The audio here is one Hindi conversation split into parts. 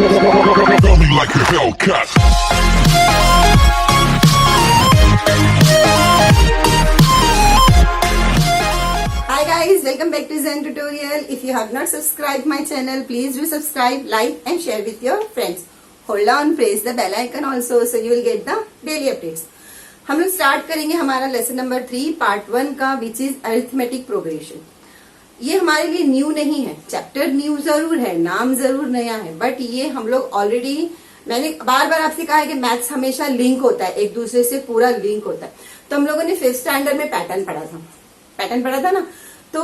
Tell me like a Hellcat. Hi guys, welcome back to Zen Tutorial. If you have not subscribed my channel, please do subscribe, like and share with your friends. Hold on, press the bell icon also so you will get the daily updates. हम लोग स्टार्ट करेंगे हमारा लेसन नंबर 3 पार्ट 1 का विच इज अरिथमेटिक प्रोग्रेशन. ये हमारे लिए न्यू नहीं है, चैप्टर न्यू जरूर है, नाम जरूर नया है, बट ये हम लोग ऑलरेडी, मैंने बार बार आपसे कहा है कि मैथ्स हमेशा लिंक होता है, एक दूसरे से पूरा लिंक होता है. तो हम लोगों ने 5th स्टैंडर्ड में पैटर्न पढ़ा था ना. तो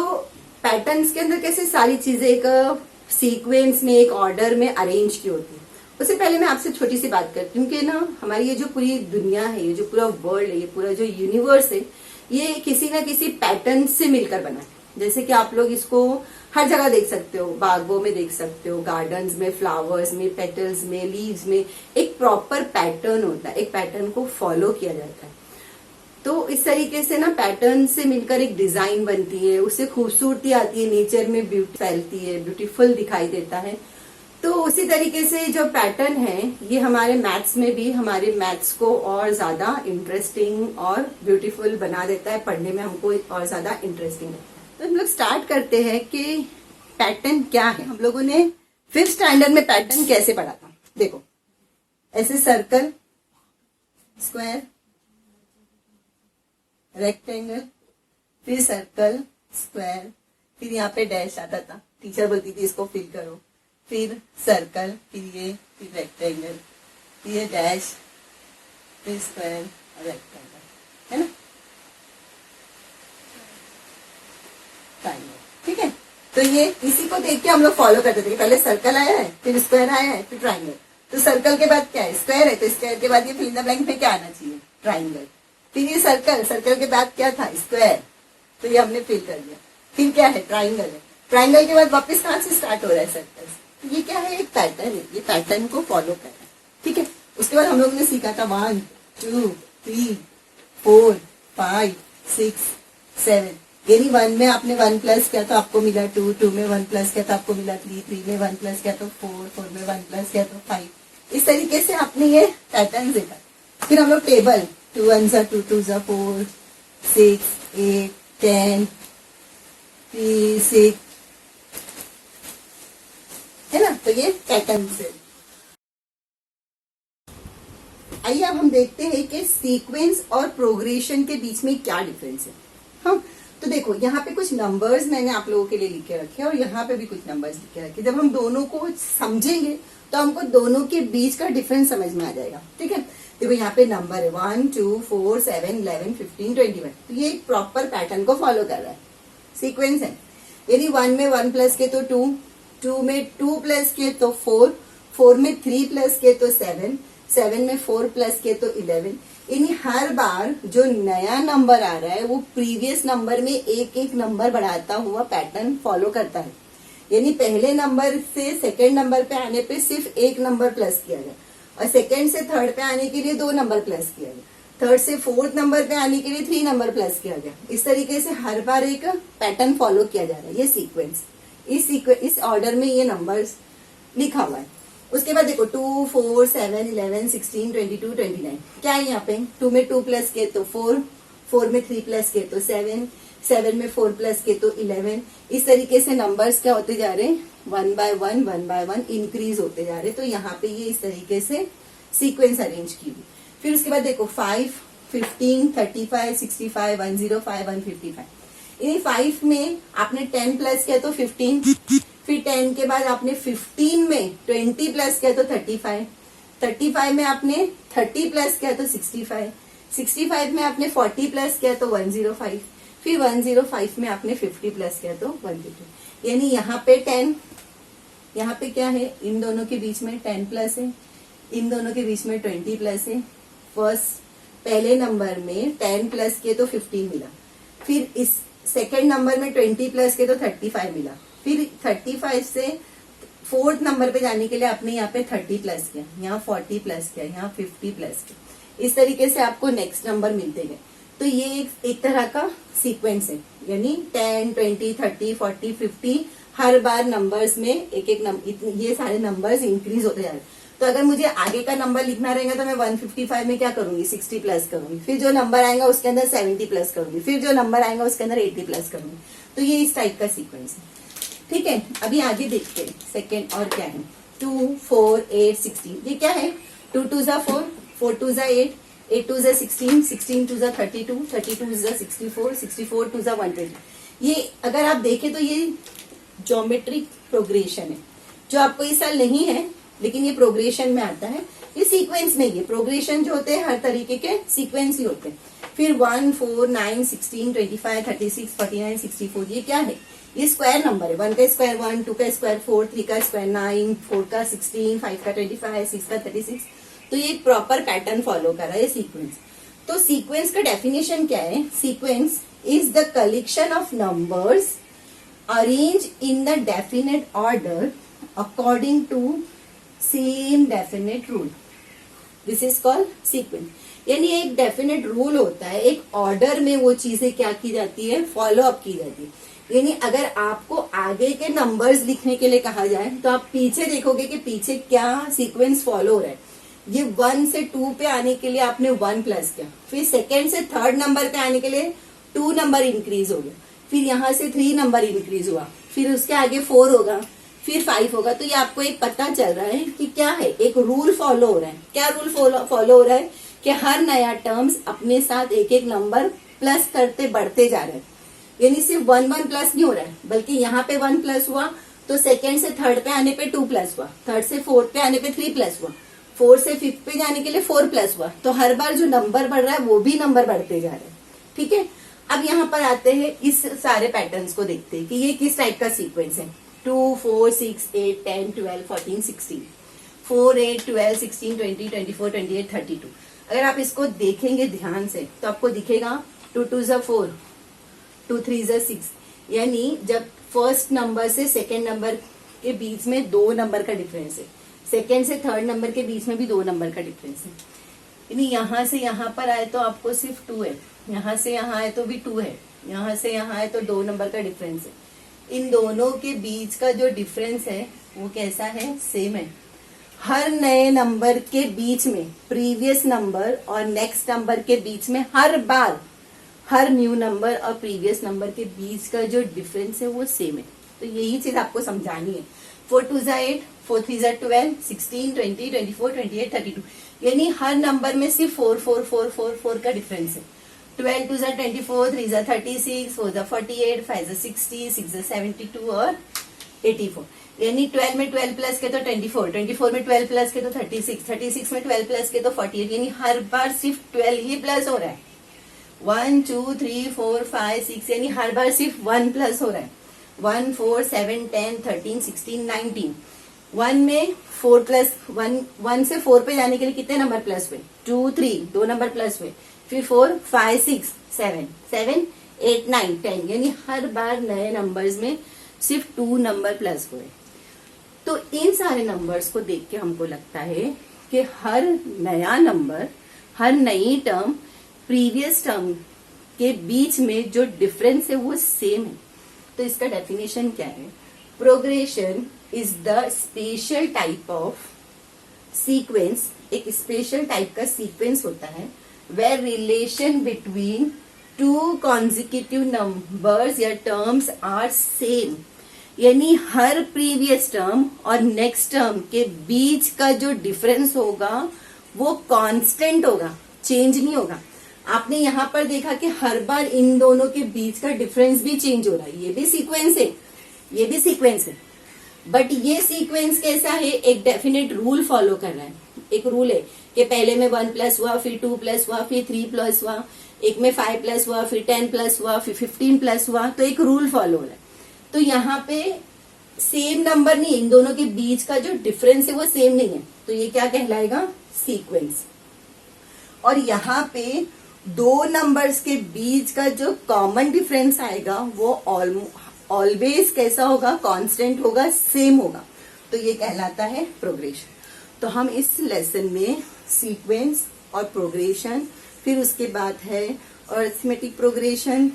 पैटर्न्स के अंदर कैसे सारी चीजें एक सीक्वेंस में, एक ऑर्डर में अरेंज की होती है. उससे पहले मैं आपसे छोटी सी बात करती हूँ कि ना हमारी ये जो पूरी दुनिया है, ये जो पूरा वर्ल्ड है, ये पूरा जो यूनिवर्स है, ये किसी ना किसी पैटर्न से मिलकर बना है. जैसे कि आप लोग इसको हर जगह देख सकते हो, बागों में देख सकते हो, गार्डन्स में, फ्लावर्स में, पेटल्स में, लीव्स में एक प्रॉपर पैटर्न होता है, एक पैटर्न को फॉलो किया जाता है. तो इस तरीके से ना पैटर्न से मिलकर एक डिजाइन बनती है, उससे खूबसूरती आती है, नेचर में ब्यूटी फैलती है, ब्यूटीफुल दिखाई देता है. तो उसी तरीके से जो पैटर्न है ये हमारे मैथ्स में भी हमारे मैथ्स को और ज्यादा इंटरेस्टिंग और ब्यूटीफुल बना देता है, पढ़ने में हमको और ज्यादा इंटरेस्टिंग लगता है. तो हम लोग स्टार्ट करते हैं कि पैटर्न क्या है. हम लोगों ने 5th स्टैंडर्ड में पैटर्न कैसे पढ़ा था. देखो, ऐसे सर्कल, स्क्वायर, रेक्टेंगल, फिर सर्कल, स्क्वायर, फिर यहाँ पे डैश आता था, टीचर बोलती थी इसको फिल करो, फिर सर्कल, फिर ये, फिर रेक्टेंगल, फिर ये डैश, फिर स्क्वायर और रेक्टेंगल, है ना. ठीक है. तो ये इसी को देख के हम लोग फॉलो करते थे. पहले सर्कल आया है, फिर स्क्वायर आया है, फिर ट्राइंगल. तो सर्कल के बाद क्या है, स्क्वायर है, तो स्क्वायर के बाद ये फिल इन द ब्लैंक में क्या आना चाहिए, ट्राइंगल. फिर ये सर्कल के बाद क्या था, स्क्वायर, तो ये हमने फिल कर दिया. फिर क्या है, ट्राइंगल है. ट्राइंगल के बाद वापस कहाँ से स्टार्ट हो रहा है, सर्कल. तो ये क्या है, एक पैटर्न है, ये पैटर्न को फॉलो कर रहा है. ठीक है. उसके बाद हम लोग ने सीखा था 1 2 3 4 5 6 7. यानी 1 में आपने 1 प्लस किया तो आपको मिला 2, 2 में 1 प्लस किया तो आपको मिला 3, 3 में 1 प्लस किया तो 4, 4 में 1 प्लस किया तो 5. इस तरीके से आपने ये पैटर्न देखा. फिर हम लोग टेबल 2 1 2 2 4 6 8 10 3 6, है ना. तो ये पैटर्न से. आइए अब हम देखते हैं कि सीक्वेंस और प्रोग्रेशन के बीच में क्या डिफरेंस है. हाँ, तो देखो यहाँ पे कुछ नंबर्स मैंने आप लोगों के लिए लिख के रखे और यहाँ पे भी कुछ नंबर्स लिख के रखे. जब हम दोनों को समझेंगे तो हमको दोनों के बीच का डिफरेंस समझ में आ जाएगा. ठीक है. देखो यहाँ पे नंबर है 1 2 4 7 11 15 21. तो ये एक प्रॉपर पैटर्न को फॉलो कर रहा है, सीक्वेंस है. यानी 1 में 1 प्लस के तो 2, 2 में 2 प्लस के तो 4, 4 में 3 प्लस के तो 7, 7 में 4 प्लस के तो 11. यानी हर बार जो नया नंबर आ रहा है वो प्रीवियस नंबर में एक एक नंबर बढ़ाता हुआ पैटर्न फॉलो करता है. यानी पहले नंबर से सेकंड नंबर पे आने पे सिर्फ एक नंबर प्लस किया गया और सेकंड से थर्ड पे आने के लिए 2 नंबर प्लस किया गया, थर्ड से 4th नंबर पे आने के लिए 3 नंबर प्लस किया गया. इस तरीके से हर बार एक पैटर्न फॉलो किया जा रहा है. ये सीक्वेंस, इस ऑर्डर में ये नंबर्स लिखा हुआ है. उसके बाद देखो 2 4 7 11 16 22 29. क्या है यहाँ पे, 2 में 2 प्लस के तो 4, 4 में 3 प्लस के तो 7, 7 में 4 प्लस के तो 11. इस तरीके से नंबर्स क्या होते जा रहे हैं, 1 बाय 1 इंक्रीज होते जा रहे. तो यहाँ पे ये इस तरीके से सीक्वेंस अरेंज की हुई. फिर उसके बाद देखो 5 15 35 65 105 155. इन 5 में आपने 10 प्लस किया तो 15, फिर 10 के बाद आपने 15 में 20 प्लस किया तो 35, 35 में आपने 30 प्लस किया तो 65, 65 में आपने 40 प्लस किया तो 105, फिर 105 में आपने 50 प्लस किया तो 150. यानी यहाँ पे 10, यहाँ पे क्या है, इन दोनों के बीच में 10 प्लस है, इन दोनों के बीच में 20 प्लस है. पहले नंबर में 10 प्लस के तो 15 मिला, फिर इस सेकेंड नंबर में 20 प्लस के तो 35 मिला, फिर 35 से 4th नंबर पे जाने के लिए आपने यहाँ पे 30 प्लस किया, यहाँ 40 प्लस किया, यहाँ 50 प्लस किया. इस तरीके से आपको नेक्स्ट नंबर मिलते गए. तो ये एक तरह का सीक्वेंस है. यानी 10 20 30 40 50 हर बार नंबर्स में एक एक ये सारे नंबर्स इंक्रीज होते जा रहे हैं। तो अगर मुझे आगे का नंबर लिखना रहेगा तो मैं 155 में क्या करूंगी, 60 प्लस करूंगी, फिर जो नंबर आएगा उसके अंदर 70 प्लस करूंगी, फिर जो नंबर आएगा उसके अंदर 80 प्लस करूंगी। तो ये इस टाइप का सीक्वेंस है। ठीक है, अभी आगे देखते हैं सेकेंड और क्या है। 2, 4, 8, 16 ये क्या है, 2 2 जा 4, 4 2 जा 8, 8 2 जा 16, 16 2 जा 32, 32 जा 64, 64 2 जा 120। ये अगर आप देखें तो ये ज्योमेट्रिक प्रोग्रेशन है जो आपको इस साल नहीं है, लेकिन ये प्रोग्रेशन में आता है, ये सीक्वेंस में। ये प्रोग्रेशन जो होते हैं हर तरीके के सीक्वेंस ही होते हैं। फिर 1, 4, 9, 16, 25, 36, 49, 64 ये क्या है, ये स्क्वायर नंबर है। 1 का स्क्वायर 1, 2 का स्क्वायर 4, 3 का स्क्वायर 9, 4 का 16, 5 का 25, 6 का 36। तो ये एक प्रॉपर पैटर्न फॉलो कर रहा है सीक्वेंस। तो सीक्वेंस का डेफिनेशन क्या है, sequence is the collection of numbers arrange in the definite order according to same definite rule, this is called sequence. यानी एक डेफिनेट रूल होता है, एक ऑर्डर में वो चीजें क्या की जाती है, फॉलो अप की जाती है। यानी अगर आपको आगे के नंबर्स लिखने के लिए कहा जाए तो आप पीछे देखोगे कि पीछे क्या सीक्वेंस फॉलो हो रहा है। ये 1 से 2 पे आने के लिए आपने 1 प्लस किया, फिर सेकेंड से थर्ड नंबर पे आने के लिए 2 नंबर इंक्रीज हो गया, फिर यहाँ से 3 नंबर इंक्रीज हुआ, फिर उसके आगे 4 होगा, फिर 5 होगा। तो ये आपको एक पता चल रहा है कि क्या है, एक रूल फॉलो हो रहा है। क्या रूल फॉलो हो रहा है कि हर नया टर्म्स अपने साथ एक एक नंबर प्लस करते बढ़ते जा रहे हैं। यानी सिर्फ 1 1 प्लस नहीं हो रहा है, बल्कि यहाँ पे 1 प्लस हुआ तो सेकेंड से थर्ड पे आने पे 2 प्लस हुआ, थर्ड से फोर्थ पे आने पे 3 प्लस हुआ, 4 से 5th पे जाने के लिए 4 प्लस हुआ। तो हर बार जो नंबर बढ़ रहा है वो भी नंबर बढ़ते जा रहे हैं। ठीक है, अब यहाँ पर आते हैं, इस सारे पैटर्न्स को देखते हैं कि ये किस टाइप का सीक्वेंस है। 2, 4, 6, 8, 10, 12, 14, 16, 4, 8, 12, 16, 20, 24, 28, 32। अगर आप इसको देखेंगे ध्यान से तो आपको दिखेगा 2 2 जा 4, 2 3 जा 6। यानी जब फर्स्ट नंबर से सेकेंड नंबर के बीच में 2 नंबर का डिफरेंस है, सेकेंड से थर्ड नंबर के बीच में भी 2 नंबर का डिफरेंस है। यानी यहाँ से यहाँ पर आए तो आपको सिर्फ 2 है, यहाँ से यहाँ आए तो भी 2 है, यहाँ से यहाँ आए तो 2 नंबर का डिफरेंस है। इन दोनों के बीच का जो डिफरेंस है वो कैसा है, सेम है। हर नए नंबर के बीच में प्रीवियस नंबर और नेक्स्ट नंबर के बीच में हर बार हर न्यू नंबर और प्रीवियस नंबर के बीच का जो डिफरेंस है वो सेम है। तो यही चीज आपको समझानी है। 4 2 जा 8, 4 3 जा 12, 16, 20, 24, 28, 32। यानी हर नंबर में सिर्फ 4 4 4 4 4 का डिफरेंस है। 12 2 जा 24, 3 जा 36, 4 जा 48, 5 जा 60, 6 जा 72 और 84। यानी 12 में 12 प्लस के तो 24, 24 में 12 प्लस के तो 36, 36 में 12 प्लस के तो 48। यानी हर बार सिर्फ 12 ही प्लस हो रहा है। 1 2 3 4 5 6 यानी हर बार सिर्फ 1 प्लस हो रहा है। 1 4 7 10 13 16 19। 1 में 4 प्लस 1 से 4 पे जाने के लिए कितने नंबर प्लस हुए, 2 3 2 नंबर प्लस हुए, फिर 4 5 6 7 7 8 9 10। यानी हर बार नए नंबर्स में सिर्फ 2 नंबर प्लस हुए। तो इन सारे नंबर्स को देख के हमको लगता है कि हर नया नंबर, हर नई टर्म प्रीवियस टर्म के बीच में जो डिफरेंस है वो सेम है। तो इसका डेफिनेशन क्या है, progression is the special type of sequence, एक स्पेशल टाइप का सीक्वेंस होता है where relation between 2 consecutive numbers या टर्म्स आर सेम। यानी हर प्रीवियस टर्म और नेक्स्ट टर्म के बीच का जो डिफरेंस होगा वो कांस्टेंट होगा, चेंज नहीं होगा। आपने यहाँ पर देखा कि हर बार इन दोनों के बीच का डिफरेंस भी चेंज हो रहा है। ये भी सीक्वेंस है, ये भी सीक्वेंस है, बट ये सीक्वेंस कैसा है, एक डेफिनेट रूल फॉलो कर रहा है। एक रूल है कि पहले में 1 प्लस हुआ, फिर 2 प्लस हुआ, फिर 3 प्लस हुआ, एक में 5 प्लस हुआ, फिर 10 प्लस हुआ, फिर 15 प्लस हुआ। तो एक रूल फॉलो हो रहा है। तो यहाँ पे सेम नंबर नहीं, इन दोनों के बीच का जो डिफरेंस है वो सेम नहीं है। तो ये क्या कहलाएगा, सीक्वेंस। और यहाँ पे 2 नंबर्स के बीच का जो कॉमन डिफरेंस आएगा वो ऑलवेज कैसा होगा, कांस्टेंट होगा, सेम होगा। तो ये कहलाता है प्रोग्रेशन। तो हम इस लेसन में सीक्वेंस और प्रोग्रेशन, फिर उसके बाद है अरिथमेटिक प्रोग्रेशन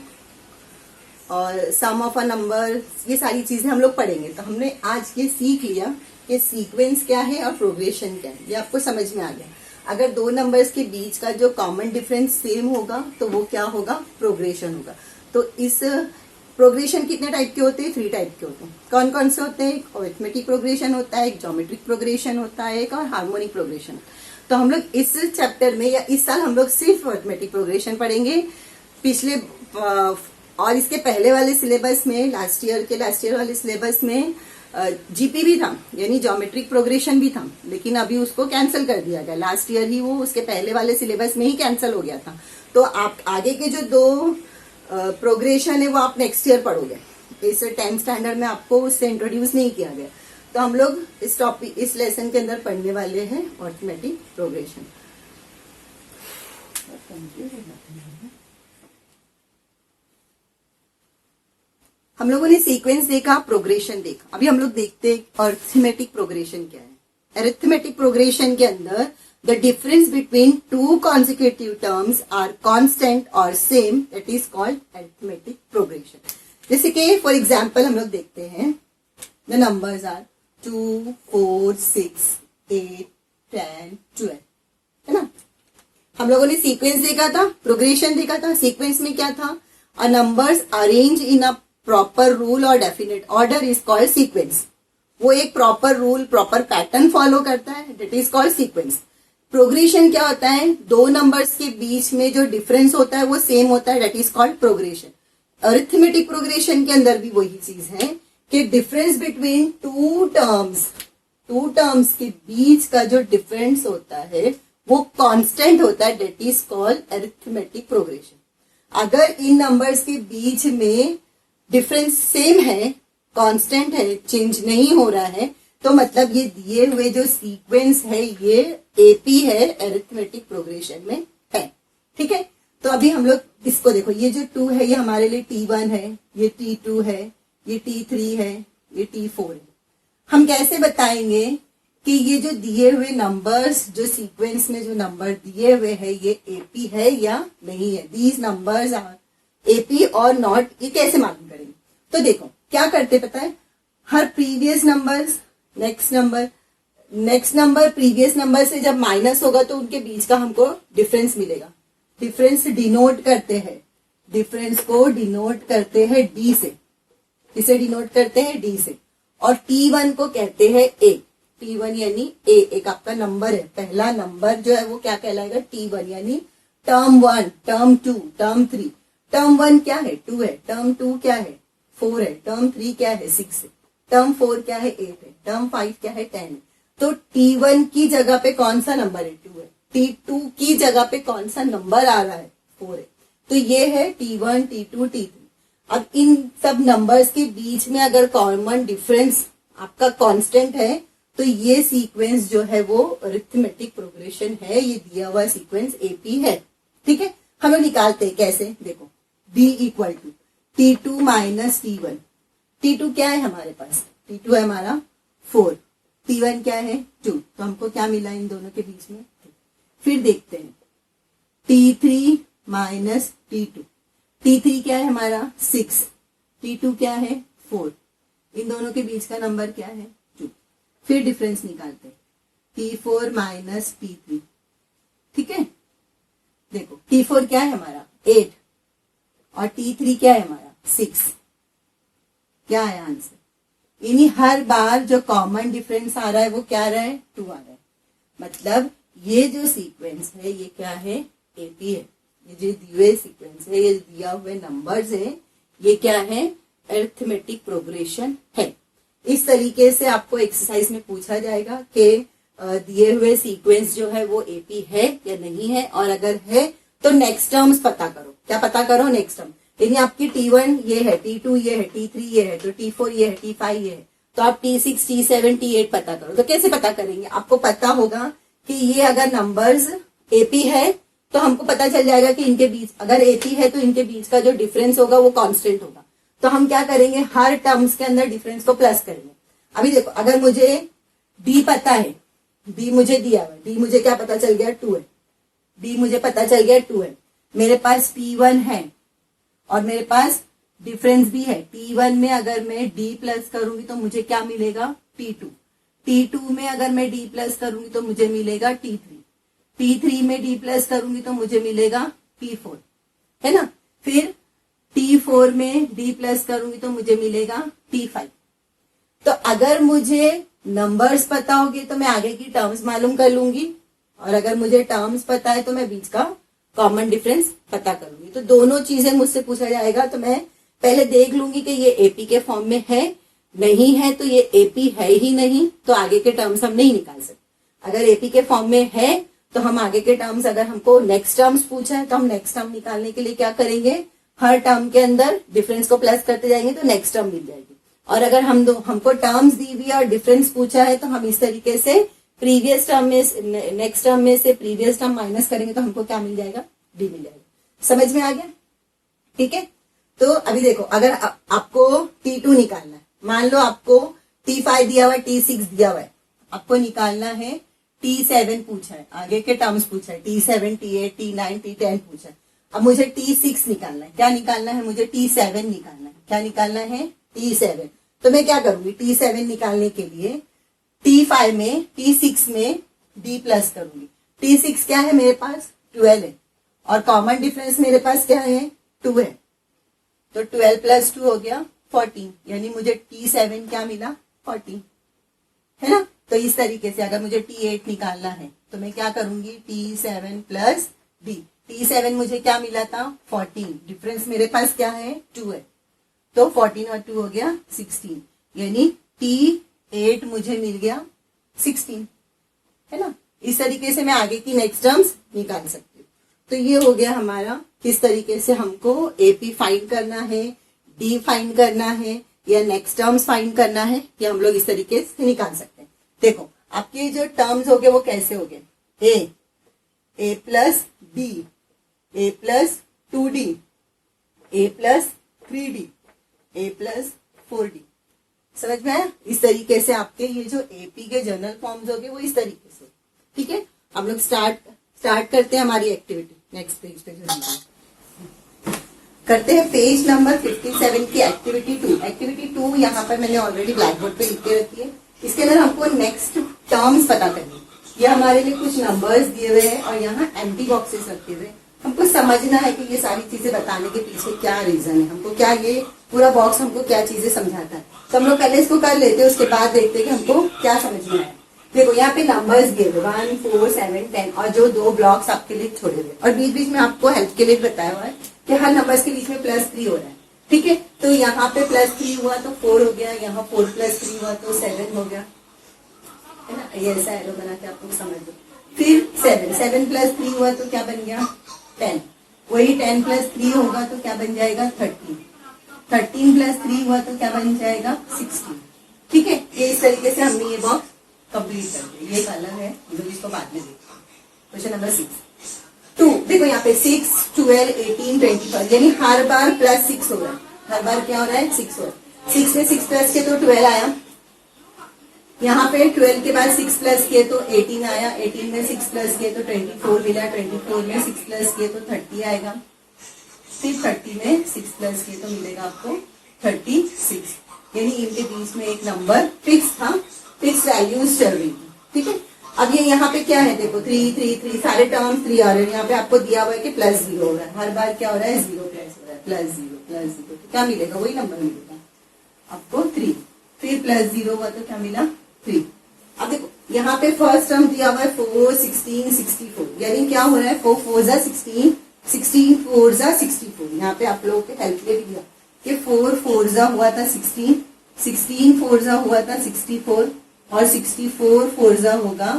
और सम ऑफ अ नंबर, ये सारी चीजें हम लोग पढ़ेंगे। तो हमने आज ये सीख लिया कि सीक्वेंस क्या है और प्रोग्रेशन क्या है, ये आपको समझ में आ गया। अगर दो नंबर्स के बीच का जो कॉमन डिफरेंस सेम होगा तो वो क्या होगा, प्रोग्रेशन होगा। तो इस प्रोग्रेशन कितने टाइप के होते हैं, 3 टाइप के होते हैं। कौन कौन से होते हैं, एक अरिथमेटिक प्रोग्रेशन होता है, एक ज्योमेट्रिक प्रोग्रेशन होता है, एक और हार्मोनिक प्रोग्रेशन। तो हम लोग इस चैप्टर में या इस साल हम लोग सिर्फ अरिथमेटिक प्रोग्रेशन पढ़ेंगे। पिछले और इसके पहले वाले सिलेबस में, लास्ट ईयर वाले सिलेबस में जीपी भी था, यानी ज्योमेट्रिक प्रोग्रेशन भी था, लेकिन अभी उसको कैंसिल कर दिया गया। लास्ट ईयर ही वो उसके पहले वाले सिलेबस में ही कैंसिल हो गया था। तो आप आगे के जो 2 प्रोग्रेशन है वो आप नेक्स्ट ईयर पढ़ोगे। इस 10th स्टैंडर्ड में आपको उससे इंट्रोड्यूस नहीं किया गया। तो हम लोग इस टॉपिक, इस लेसन के अंदर पढ़ने वाले हैं अरिथमेटिक प्रोग्रेशन। हम लोगों ने सीक्वेंस देखा, प्रोग्रेशन देखा। अभी हम लोग देखते हैं अरिथमेटिक प्रोग्रेशन क्या है। अरिथमेटिक प्रोग्रेशन के अंदर the difference between 2 consecutive terms are constant or same, that is called arithmetic progression. जैसे कि फॉर एग्जाम्पल हम लोग देखते हैं, the numbers are 2, 4, 6, 8, 10, 12, है ना। हम लोगों ने सीक्वेंस देखा था, प्रोग्रेशन देखा था। सीक्वेंस में क्या था, a numbers arranged in a proper rule or definite order is called sequence. वो एक proper rule, proper pattern follow करता है, that is called sequence. Progression क्या होता है, 2 नंबर्स के बीच में जो डिफरेंस होता है वो सेम होता है, that is called progression. Arithmetic progression के अंदर भी वही चीज है कि डिफरेंस बिटवीन 2 टर्म्स के बीच का जो डिफरेंस होता है वो कांस्टेंट होता है, that is called arithmetic progression. अगर इन नंबर्स के बीच में डिफरेंस सेम है, कांस्टेंट है, चेंज नहीं हो रहा है, तो मतलब ये दिए हुए जो सीक्वेंस है ये एपी है, अरिथमेटिक प्रोग्रेशन में है। ठीक है, तो अभी हम लोग इसको देखो, ये जो 2 है ये हमारे लिए T1 है, ये T2 है, ये T3 है, ये T4 है। हम कैसे बताएंगे कि ये जो दिए हुए नंबर्स, जो सीक्वेंस में जो नंबर दिए हुए है ये एपी है या नहीं है, दीज नंबर्स आर एपी और नॉट, ये कैसे मालूम करेंगे। तो देखो क्या करते पता है, हर previous numbers next number previous number से जब माइनस होगा तो उनके बीच का हमको डिफरेंस मिलेगा। डिफरेंस डिनोट करते हैं, डिफरेंस को डिनोट करते हैं डी से, इसे डिनोट करते हैं डी से। और T1 को कहते हैं ए, T1 यानी ए, एक आपका नंबर है, पहला नंबर जो है वो क्या कहलाएगा, T1 यानी टर्म 1, टर्म 2, टर्म 3। टर्म 1 क्या है, 2 है, टर्म 2 क्या है, 4 है, टर्म 3 क्या है, 6 है, टर्म 4 क्या है, 8 है, टर्म 5 क्या है, 10 है। तो T1 की जगह पे कौन सा नंबर है, 2 है। T2 की जगह पे कौन सा नंबर आ रहा है, 4 है। तो ये है T1, T2, T3। अब इन सब नंबर्स के बीच में अगर कॉमन डिफरेंस आपका कांस्टेंट है तो ये सीक्वेंस जो है वो अरिथमेटिक प्रोग्रेशन है, ये दिया हुआ सीक्वेंस एपी है। ठीक है, हम निकालते हैं कैसे, देखो B equal to T2 minus T1। T2 क्या है हमारे पास, T2 है हमारा 4, T1 क्या है 2, तो हमको क्या मिला इन दोनों के बीच में। फिर देखते हैं T3 माइनस T2, T3 क्या है हमारा 6, T2 क्या है 4, इन दोनों के बीच का नंबर क्या है 2। फिर डिफरेंस निकालते हैं T4 माइनस T3। ठीक है, देखो T4 क्या है हमारा 8 और T3 क्या है हमारा 6। क्या है आंसर, यानी हर बार जो कॉमन डिफरेंस आ रहा है वो क्या आ रहा है, 2 आ रहा है। मतलब ये जो सीक्वेंस है ये क्या है, एपी है। ये जो दिए हुए सीक्वेंस है, ये दिया हुए नंबर्स है, ये क्या है, अरिथमेटिक प्रोग्रेशन है। इस तरीके से आपको एक्सरसाइज में पूछा जाएगा कि दिए हुए सीक्वेंस जो है वो एपी है या नहीं है, और अगर है तो नेक्स्ट टर्म्स पता करो। क्या पता करो, नेक्स्ट टर्म। यानी आपकी T1 ये है, T2 ये है, T3 ये है, तो T4 ये है, T5 ये है, तो आप T6, T7, T8 पता करो। तो कैसे पता करेंगे, आपको पता होगा कि ये अगर नंबर्स एपी है तो हमको पता चल जाएगा कि इनके बीच, अगर एपी है तो इनके बीच का जो डिफरेंस होगा वो कांस्टेंट होगा। तो हम क्या करेंगे, हर टर्म्स के अंदर डिफरेंस को प्लस करेंगे। अभी देखो, अगर मुझे डी पता है, डी मुझे दिया हुआ, डी मुझे क्या पता चल गया 2 है, डी मुझे पता चल गया 2 है। मेरे पास T1 है और मेरे पास डिफरेंस भी है। T1 में अगर मैं D प्लस करूंगी तो मुझे क्या मिलेगा, T2। T2 में अगर मैं D प्लस करूंगी तो मुझे मिलेगा T3। T3 में D प्लस करूंगी तो मुझे मिलेगा T4, है ना। फिर T4 में D प्लस करूंगी तो मुझे मिलेगा T5। तो अगर मुझे नंबर्स पता होगी तो मैं आगे की टर्म्स मालूम कर लूंगी, और अगर मुझे टर्म्स पता है तो मैं बीच का कॉमन डिफरेंस पता करूंगी। तो दोनों चीजें मुझसे पूछा जाएगा, तो मैं पहले देख लूंगी कि ये एपी के फॉर्म में है, नहीं है तो ये एपी है ही नहीं, तो आगे के टर्म्स हम नहीं निकाल सकते। अगर एपी के फॉर्म में है तो हम आगे के टर्म्स, अगर हमको नेक्स्ट टर्म्स पूछा है तो हम नेक्स्ट टर्म निकालने के लिए क्या करेंगे, हर टर्म के अंदर डिफरेंस को प्लस करते जाएंगे तो नेक्स्ट टर्म मिल जाएगी। और अगर हमको टर्म्स दी हुई और डिफरेंस पूछा है तो हम इस तरीके से प्रीवियस टर्म में, नेक्स्ट टर्म में से प्रीवियस टर्म माइनस करेंगे तो हमको क्या मिल जाएगा, डी मिल जाएगा। समझ में आ गया, ठीक है। तो अभी देखो, अगर आपको T2 निकालना है, मान लो आपको T5 दिया हुआ है, T6 दिया हुआ है, आपको निकालना है T7 पूछा है, आगे के टर्म्स पूछा है, T7, T8, T9, T10 पूछा है। अब मुझे T6 निकालना है, क्या निकालना है, मुझे T7 निकालना है। क्या निकालना है, T7। तो मैं क्या करूंगी, T7 निकालने के लिए T5 में, T6 में D प्लस करूंगी। T6 क्या है मेरे पास, 12 है, और कॉमन डिफरेंस मेरे पास क्या है, 2 है। तो 12 प्लस 2 हो गया 14, यानी मुझे T7 क्या मिला, 14, है ना। तो इस तरीके से अगर मुझे T8 निकालना है तो मैं क्या करूंगी, T7 प्लस D। T7 मुझे क्या मिला था, 14, डिफरेंस मेरे पास क्या है, 2 है, तो 14 और 2 हो गया 16, यानी T8 मुझे मिल गया 16, है ना। इस तरीके से मैं आगे की नेक्स्ट टर्म्स निकाल सकती हूँ। तो ये हो गया हमारा, किस तरीके से हमको एपी फाइंड करना है, डी फाइंड करना है, या नेक्स्ट टर्म्स फाइंड करना है, ये हम लोग इस तरीके से निकाल सकते हैं। देखो आपके जो टर्म्स हो गए वो कैसे हो गए, ए प्लस डी, ए प्लस 2D, ए प्लस 3D, ए प्लस 4D। समझ में आया। इस तरीके से आपके ये जो एपी के जनरल फॉर्म्स हो गए वो इस तरीके से, ठीक है। हम लोग स्टार्ट करते हैं हमारी एक्टिविटी। नेक्स्ट पेज पे करते हैं, पेज नंबर 57 की एक्टिविटी 2। एक्टिविटी 2 यहाँ पर मैंने ऑलरेडी ब्लैक बोर्ड पे लिख के रखी है। इसके अंदर हमको नेक्स्ट टर्म्स पता करनी है। ये हमारे लिए कुछ नंबर्स दिए हुए हैं और यहाँ एम्प्टी बॉक्सेस रखे हुए हैं। हमको समझना है कि ये सारी चीजें बताने के पीछे क्या रीजन है, हमको क्या ये पूरा बॉक्स हमको क्या चीजें समझाता है। तो हम लोग पहले इसको कर लेते हैं, उसके बाद देखते हैं कि हमको क्या समझना है। देखो यहाँ पे नंबर्स दिए हुए 1, 4, 7, 10 और जो 2 ब्लॉक्स आपके लिए छोड़े हुए, और बीच बीच में आपको हेल्प के लिए बताया हुआ है कि हर नंबर्स के बीच में +3 हो रहा है, ठीक है। तो यहाँ पे +3 हुआ तो 4 हो गया, यहाँ 4 + 3 हुआ तो 7 हो गया, है ना। ये ऐसा एरो बना के आपको समझ दो। फिर 7 + 3 हुआ तो क्या बन गया, 10। वही 10 + 3 होगा तो क्या बन जाएगा, 13 + 3 हुआ तो क्या बन जाएगा, 16, ठीक है। ये इस तरीके से हमने ये बॉक्स कंप्लीट कर दिया। ये अलग है, हम इसको बाद में देखते हैं। Question number 6 2। देखो यहाँ पे 6, 12, 18, 25, यानी हर बार +6 हो रहा है। हर बार क्या हो रहा है, 6 हो रहा है। 6 में 6 प्लस किए तो 12 आया। यहाँ पे 12 के बाद 6 प्लस किए तो 18 आया। 18 में 6 प्लस किए तो 24 मिला। 24 में 6 प्लस किए तो 30 आएगा। फिर 30 में 6 प्लस किए तो मिलेगा आपको 36, यानी इनके बीच में एक नंबर फिक्स था, फिक्स वैल्यूज चल रही थी, ठीक है। अब ये यहाँ पे क्या है, देखो 3, 3, 3 सारे टर्म्स 3 आ रहे हैं। यहाँ पे आपको दिया हुआ है कि +0 हो रहा है। हर बार क्या हो रहा है, 0 प्लस हो रहा है, +0 तो क्या मिलेगा, वही नंबर मिलेगा आपको 3। फिर +0 हुआ तो क्या मिला, 3। अब देखो यहाँ पे फर्स्ट टर्म दिया हुआ है 4, 16, 64, यानी क्या हो रहा है, 4 4 जा 16, 16 4 जा 64। यहाँ पे आप लोगों के हेल्प के लिए दिया कि 4 4 जा हुआ था 16, 16 4 जा हुआ था 64, और 64 4 जा होगा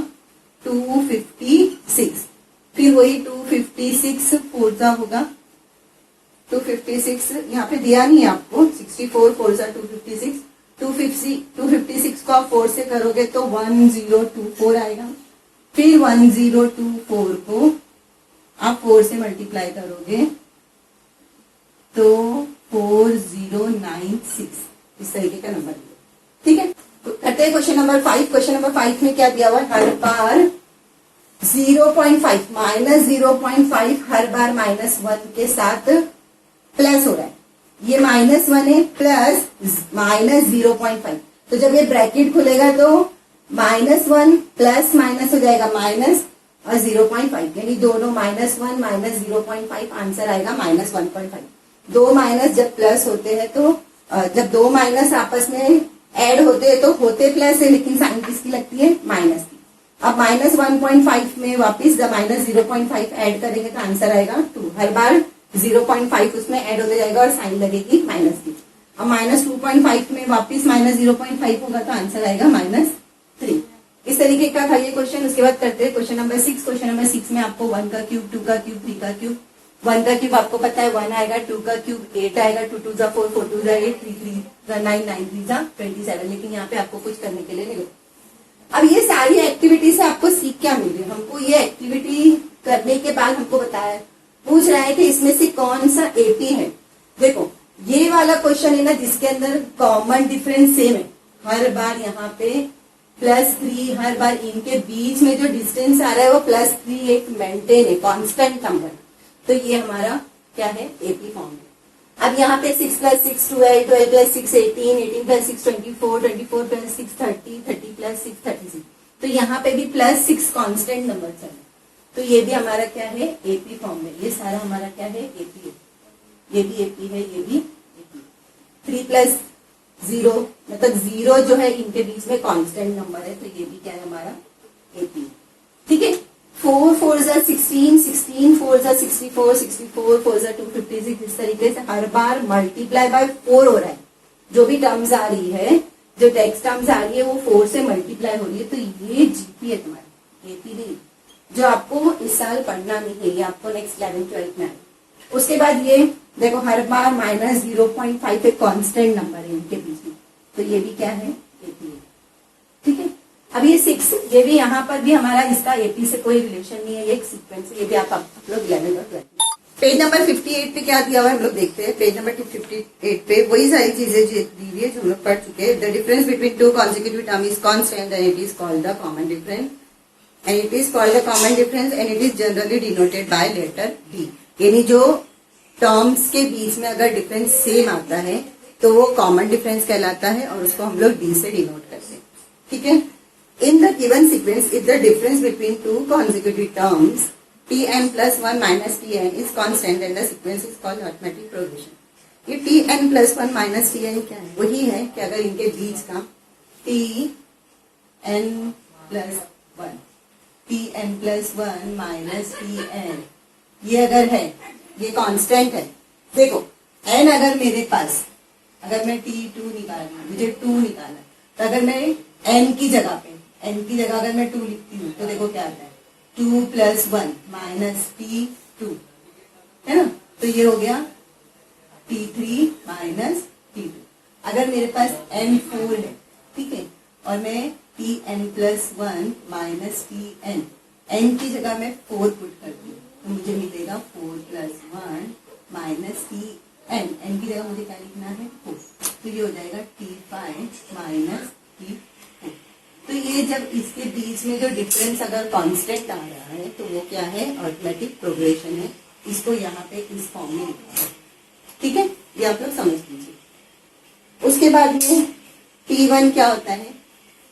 256। फिर वही 256 4 जा होगा 256, यहाँ पे दिया नहीं है आपको। 64 4 जा 256, 256 को आप 4 से करोगे तो 1024 आएगा। फिर 1024 को आप 4 से मल्टीप्लाई करोगे तो 4096, इस तरीके का नंबर, ठीक है। करते हैं क्वेश्चन नंबर 5। क्वेश्चन नंबर 5 में क्या दिया हुआ है, हर बार 0.5 -0.5 हर बार -1 के साथ प्लस हो रहा है। ये -1 है प्लस -0.5, तो जब ये ब्रैकेट खुलेगा तो -1 प्लस माइनस हो जाएगा माइनस और 0.5, यानी दोनों -1 -0.5 आंसर आएगा -1.5। दो माइनस जब प्लस होते हैं तो जब दो माइनस आपस में ऐड होते हैं तो होते प्लस है, लेकिन साइन किसकी लगती है? माइनस की। अब -1.5 में वापिस जब -0.5 ऐड करेंगे तो आंसर आएगा 2। हर बार 0.5 उसमें ऐड होते जाएगा और साइन लगेगी माइनस की। अब -2.5 में वापिस -0.5 होगा तो आंसर आएगा -3। इस तरीके का था ये क्वेश्चन। उसके बाद करते हैं क्वेश्चन नंबर 6। क्वेश्चन नंबर 6 में आपको 1 का क्यूब, 2 का क्यूब, 3 का क्यूब। 1 का क्यूब आपको पता है 1 आएगा, 2 का क्यूब 8 आएगा, 2 2 जा 4, 4 2 जा 8, 3 3 जा 9, 9 3 जा 27। लेकिन यहाँ पे आपको कुछ करने के लिए नहीं। अब ये सारी एक्टिविटी से आपको सीख क्या मिल रही है? हमको ये एक्टिविटी करने के बाद हमको बताया, पूछ रहा है कि इसमें से कौन सा एपी है। देखो ये वाला क्वेश्चन है ना जिसके अंदर कॉमन डिफरेंस सेम है। हर बार यहाँ पे +3, हर बार इनके बीच में जो डिस्टेंस आ रहा है वो +3 एक मेंटेन है, कांस्टेंट नंबर। तो ये हमारा क्या है? एपी फॉर्म है। अब यहाँ पे 6 + 6 12, 12 + 6 18, 18 + 6 24, 24 + 6 30, 30 + 6 36। तो यहाँ पे भी +6 कांस्टेंट नंबर चल रहा है। तो ये भी हमारा क्या है? एपी फॉर्म में। ये सारा हमारा क्या है? एपी है। ये भी एपी है, ये भी एपी। 3 + 0 मतलब 0 जो है इनके बीच में कांस्टेंट नंबर है, तो ये भी क्या है? हमारा एपी। ठीक है। 4 4 जा 16, 16 4 जा 64, 64 4 जा 256। इस तरीके से हर बार मल्टीप्लाई बाय 4 हो रहा है। जो भी टर्म्स आ रही है, जो टेक्स्ट टर्म्स आ रही है वो 4 से मल्टीप्लाई हो रही है। तो ये जीपी है तुम्हारा, एपी नहीं। जो आपको इस साल पढ़ना नहीं है, ये आपको नेक्स्ट 11 12 में आएगा। उसके बाद ये देखो हर बार -0.5 एक कांस्टेंट नंबर है इनके बीच में, तो ये भी क्या है? एपी है। ठीक है। अब ये 6, ये भी यहाँ पर भी हमारा इसका एपी से कोई रिलेशन नहीं है, ये एक सीक्वेंस है। ये भी आप लोग 11 और 12। पेज नंबर 58 पे क्या दिया हुआ है हम लोग देखते हैं। पेज नंबर 58 पे वही सारी चीजें दी हुई है जो हम लोग पढ़ चुके हैं। The difference between 2 consecutive term is constant and it is called the common difference and it is called a common difference and it is generally denoted by letter D। यानी जो टर्म्स के बीच में अगर डिफरेंस सेम आता है तो वो कॉमन डिफरेंस कहलाता है और उसको हम लोग D से डिनोट करते हैं। ठीक है। In the given sequence if the difference between 2 consecutive terms Tn + 1 - Tn is constant and the sequence is called arithmetic progression। ये Tn + 1 - Tn क्या है? वही है कि अगर इनके बीच का Tn + 1 Tn + 1 - Tn ये अगर है, ये कांस्टेंट है। देखो n अगर मेरे पास, अगर मैं T2 निकालना, मुझे 2 निकालना, तो अगर मैं n की जगह पे, n की जगह अगर मैं 2 लिखती हूँ तो देखो क्या आता है? 2 + 1 - T2 है ना। तो ये हो गया T3 - T2। अगर मेरे पास n4 है, ठीक है, और मैं Tn + 1 - Tn, n की जगह मैं 4 पुट करती हूँ तो मुझे मिलेगा 4 + 1 - Tn। n की जगह मुझे क्या लिखना है? 4। तो ये हो जाएगा T5 - T4। तो ये जब इसके बीच में जो डिफरेंस अगर कांस्टेंट आ रहा है तो वो क्या है? अरिथमेटिक प्रोग्रेशन है। इसको यहाँ पे इस फॉर्म में लिखा है। ठीक है, ये आप लोग समझ लीजिए। उसके बाद में T1 क्या होता है?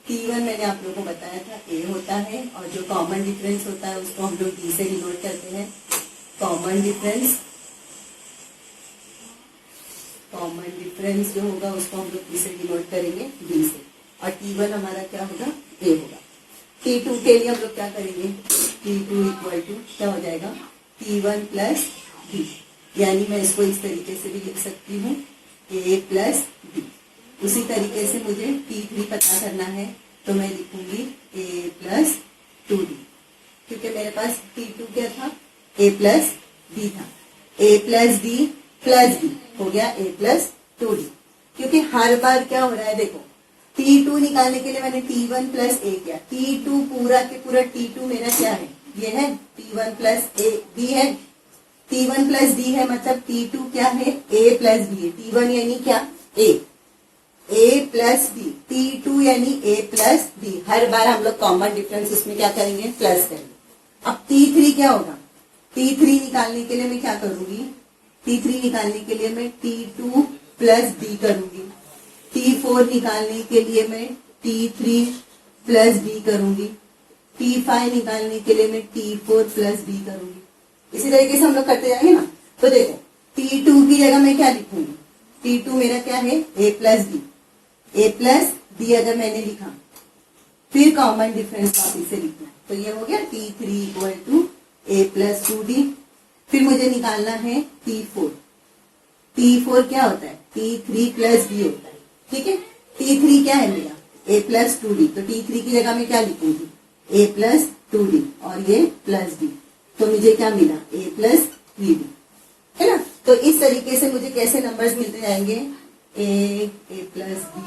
T1 मैंने आप लोगों को बताया था A होता है और जो कॉमन डिफरेंस होता है उसको हम लोग D से डिनोट करते हैं। कॉमन डिफरेंस जो होगा उसको हम लोग किससे डिनोट करेंगे? D से। और T1 हमारा क्या होगा? A होगा। T2 के लिए हम लोग क्या करेंगे? T2 = क्या हो जाएगा? T1 + D। यानी मैं इसको इस तरीके से भी लिख सकती हूँ A + D। उसी तरीके से मुझे T3 पता करना है तो मैं लिखूंगी A + 2D, क्योंकि मेरे पास T2 क्या था? A + D था। A + D + D हो गया A + 2D। क्योंकि हर बार क्या हो रहा है? देखो T2 निकालने के लिए मैंने T1 + A किया। T2 पूरा के पूरा T2 मेरा क्या है? ये है T1 + A D है। T1 + D है मतलब T2 क्या है? A + D है। T1 यानी क्या? A + D। T2 यानी A + D। हर बार हम लोग कॉमन डिफरेंस उसमें क्या करेंगे? प्लस करेंगे। अब T3 क्या होगा? T3 निकालने के लिए मैं क्या करूंगी? T3 निकालने के लिए मैं T2 प्लस D करूंगी, T4 निकालने के लिए मैं T3 प्लस D करूंगी, T5 निकालने के लिए मैं T4 प्लस D करूंगी। इसी तरीके से हम लोग करते जाएंगे ना। तो देखो T2 की जगह मैं क्या लिखूंगी, T2 मेरा क्या है A plus D, A plus D अगर मैंने लिखा, फिर कॉमन डिफरेंस वापिस से लिखना है, तो ये हो गया T3 equal to A plus 2D। फिर मुझे निकालना है T4, T4 क्या होता है T3 प्लस D होता है, ठीक है। T3 क्या है मेरा A प्लस 2D, तो T3 की जगह मैं क्या लिखूंगी A प्लस 2D और ये प्लस D, तो मुझे क्या मिला A प्लस 3D, है ना। तो इस तरीके से मुझे कैसे नंबर्स मिलते जाएंगे, A plus B,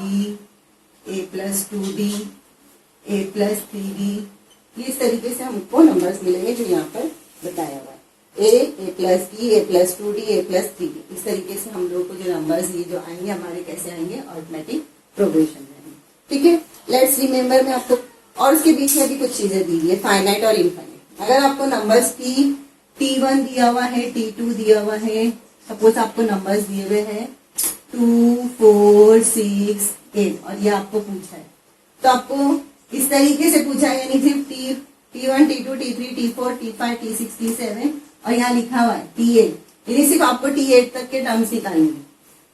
A plus 2D, A plus 3D, ये इस तरीके से हमको नंबर्स मिलेंगे जो यहाँ पर बताया हुआ है। A plus B, A plus 2D, A plus 3D, इस तरीके से हम लोग को जो नंबर्स ये जो आएंगे हमारे कैसे आएंगे, अरिथमेटिक प्रोग्रेशन में आएंगे, ठीक है। लेट्स रिमेम्बर में आपको और उसके बीच में भी कुछ चीजें दी हुई है, फाइनाइट और इनफाइनाइट। अगर आपको नंबर्स की T1 दिया हुआ है, T2 दिया हुआ है, सपोज आपको नंबर्स दिए हुए हैं 2, 4, 6, 8 और ये आपको पूछा है, तो आपको इस तरीके से पूछा है, यानी सिर्फ T1, T2, T3, T4, T5, T6, T7 और यहाँ लिखा हुआ है T8, यानी सिर्फ आपको T8 तक के टर्म्स निकालने हैं।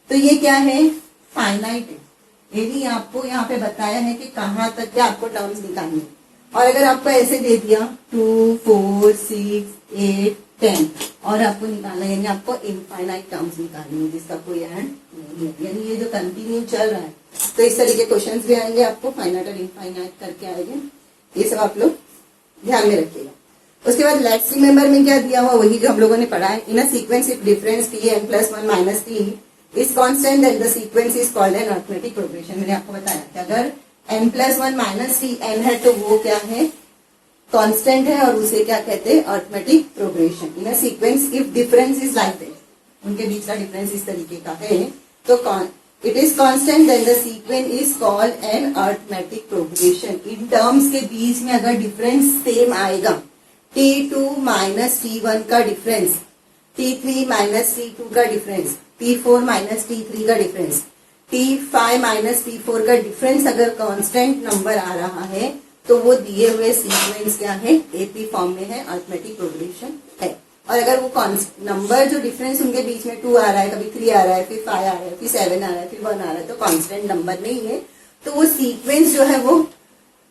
तो ये क्या है, फाइनाइट है, यदि आपको यहाँ पे बताया है कि कहाँ तक के आपको टर्म्स निकालने हैं। और अगर आपको ऐसे दे दिया 2, 4, 6, 8, 10 और आपको निकालना है, यानी आपको इनफाइनाइट टर्म्स निकालनी है जिसका कोई एंड नहीं है, यानी ये जो कंटिन्यू चल रहा है। तो इस तरीके क्वेश्चंस भी आएंगे आपको, फाइनाइट और इनफाइनाइट करके आएंगे, ये सब आप लोग ध्यान में रखिएगा। उसके बाद लेट्स रिमेम्बर में क्या दिया हुआ, वही जो हम लोगों ने पढ़ा है, in a sequence if difference Tn plus 1 minus 3 is constant then the sequence is called an arithmetic progression. मैंने आपको बताया कि अगर n प्लस 1 माइनस 3n है तो वो क्या है, कांस्टेंट है और उसे क्या कहते हैं, arithmetic progression. In a sequence if difference is like that, उनके बीच का डिफरेंस इस तरीके का है तो it is constant then the sequence is called an arithmetic progression. इन टर्म्स के बीच में अगर डिफरेंस सेम आएगा, T2 माइनस T1 का डिफरेंस, T3 माइनस T2 का डिफरेंस, T4 माइनस T3 का डिफरेंस, T5 माइनस T4 का डिफरेंस अगर कांस्टेंट नंबर आ रहा है तो वो दिए हुए सीक्वेंस क्या है, एपी फॉर्म में है, अरिथमेटिक प्रोग्रेशन है। और अगर वो नंबर जो डिफरेंस उनके बीच में 2 आ रहा है, कभी 3 आ रहा है, फिर 5 आ रहा है, फिर 7 आ रहा है, फिर 1 आ रहा है, तो कांस्टेंट नंबर नहीं है, तो वो सीक्वेंस जो है वो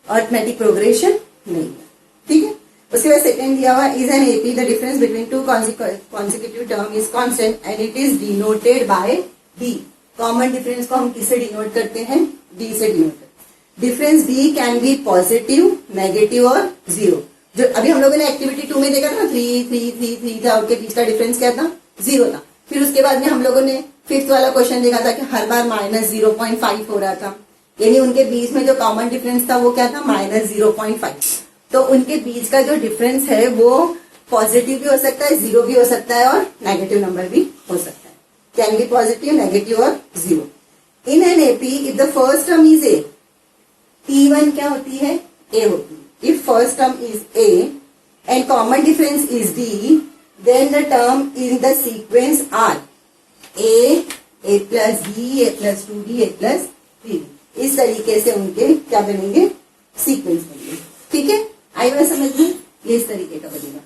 अरिथमेटिक प्रोग्रेशन नहीं है, ठीक है। उसके बाद सेकंड दिया हुआ is an AP, the difference between to consecutive term is constant and it is denoted by D. Common difference को हम किससे डिनोट करते हैं, डी से डिनोट करते हैं। Difference D can be positive, negative और जीरो। जो अभी हम लोगों ने एक्टिविटी 2 में देखा था ना, 3, 3, 3, 3 था, उनके बीच का डिफरेंस क्या था, 0 था। फिर उसके बाद में हम लोगों ने 5th वाला क्वेश्चन देखा था कि हर बार माइनस 0.5 हो रहा था, यानी उनके बीच में जो कॉमन डिफरेंस था वो क्या था, माइनस 0.5। तो उनके बीच का जो डिफरेंस है वो पॉजिटिव भी हो सकता है, 0 भी हो सकता है और नेगेटिव नंबर भी हो सकता है, कैन बी पॉजिटिव, नेगेटिव और 0। In an AP if the first term is A, T1 क्या होती है, A होती है। If first term is A and common difference is D, then the term in the sequence are A plus B, A plus 2D, A plus 3D। इस तरीके से उनके क्या बनेंगे, सीक्वेंस बनेंगे, ठीक है। आई बात समझ में, ये इस तरीके का बनेगा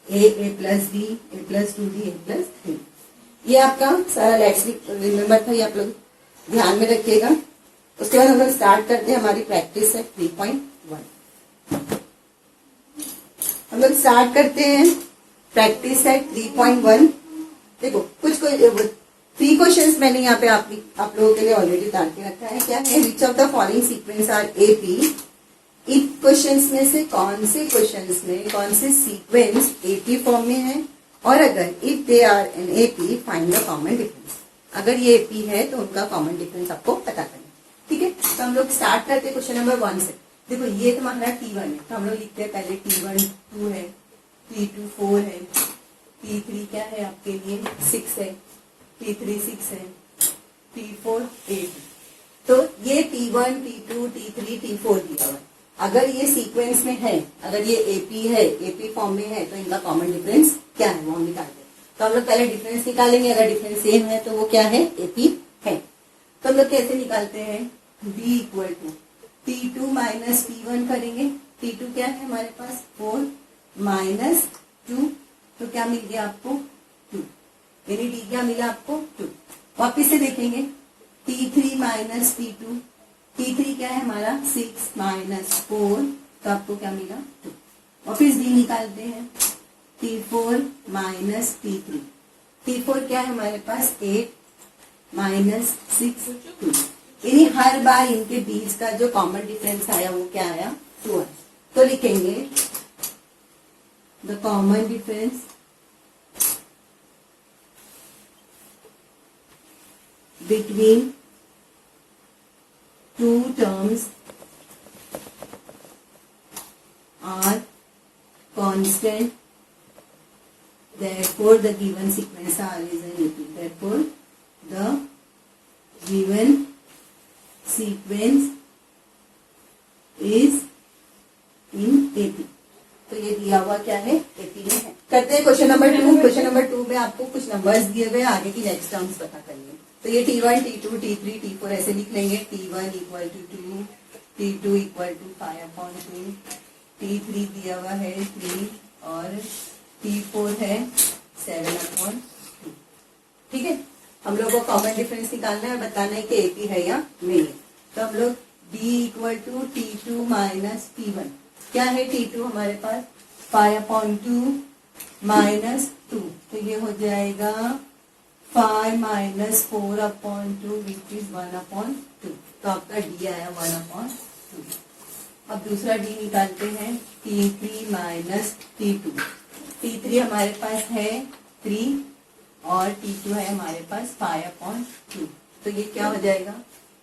A plus B, A plus 2D, A plus 3। ये आपका सारा लेट्स रिमेम्बर था, ये आप लोग ध्यान में रखिएगा। उसके बाद हम लोग स्टार्ट करते हैं हमारी प्रैक्टिस है 3.1। हम लोग स्टार्ट करते हैं प्रैक्टिस है 3.1। देखो कुछ 3 क्वेश्चंस मैंने यहाँ पे आप लोगों के लिए ऑलरेडी उतार के रखा है। क्या है, which of the following sequence are AP. इन क्वेश्चंस में से कौन से क्वेश्चंस में कौन से सीक्वेंस एपी फॉर्म में है, और अगर if they are an AP find the common difference. अगर ये एपी है तो उनका कॉमन डिफरेंस आपको पता करना, ठीक है। तो हम लोग स्टार्ट करते हैं क्वेश्चन नंबर 1 से। देखो ये तुम्हारा T1 है, तो हम लोग लिखते हैं पहले T1 2 है, T2 4 है, T3 क्या है आपके लिए 6 है, T3 6 है, T4 8 है। तो ये T1, T2, T3, T4 दिया हुआ है। अगर ये सीक्वेंस में है, अगर ये एपी है, एपी फॉर्म में है, तो इनका कॉमन डिफरेंस क्या है वो हम निकालते हैं। तो हम लोग पहले डिफरेंस निकालेंगे, अगर डिफरेंस सेम है तो वो क्या है, एपी है। तो हम लोग कैसे निकालते हैं, B equal to T2 minus T1 करेंगे। T2 क्या है हमारे पास 4 माइनस 2, तो क्या मिल गया आपको 2, यानी डी क्या मिला आपको 2। वापिस से देखेंगे T3 माइनस T2, T3 क्या है हमारा 6 माइनस 4, तो आपको क्या मिला 2। वापिस डी निकालते हैं T4 माइनस T3, T4 क्या है हमारे पास 8 माइनस 6 2, यानी हर बार इनके बीच का जो कॉमन डिफरेंस आया वो क्या आया 2 आया। तो लिखेंगे the common difference between two terms are constant, therefore the given sequence R is an AP. Therefore the given sequence is in AP. तो ये दिया हुआ क्या है, AP में है। करते हैं क्वेश्चन नंबर 2। क्वेश्चन नंबर 2 में आपको कुछ नंबर्स दिए हुए, आगे की नेक्स्ट टर्म्स पता करिए। तो ये T1, T2, T3, T4 ऐसे लिख लेंगे। T1 equal to 2, T2 equal to 5/2, T3 दिया हुआ है 3 और T4 है 7/2। ठीक है, हम लोग को कॉमन डिफरेंस निकालना है और बताना है कि एपी है या नहीं है। तो हम लोग D equal to T2 minus T1, क्या है T2 हमारे पास 5/2 माइनस 2, तो ये हो जाएगा 5 माइनस 4/2 विच इज 1/2, तो आपका D आया 1/2। अब दूसरा डी निकालते हैं T3 माइनस T2, T3 हमारे पास है 3 और T2 है हमारे पास 5/2, तो ये क्या हो जाएगा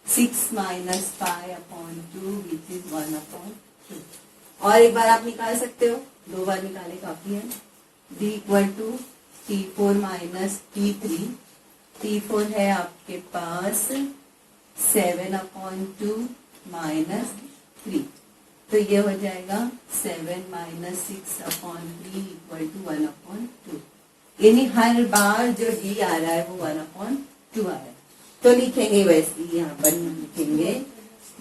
6 माइनस 5/2 विच इज 1/2। और एक बार आप निकाल सकते हो, 2 बार निकाले काफी है। D equal to T4 minus T3, T4 है आपके पास 7/2 माइनस 3, तो ये हो जाएगा 7 माइनस 6/3 इक्वल टू 1/2, यानी हर बार जो डी आ रहा है वो 1/2 आ रहा है। तो लिखेंगे वैसे ही यहाँ पर लिखेंगे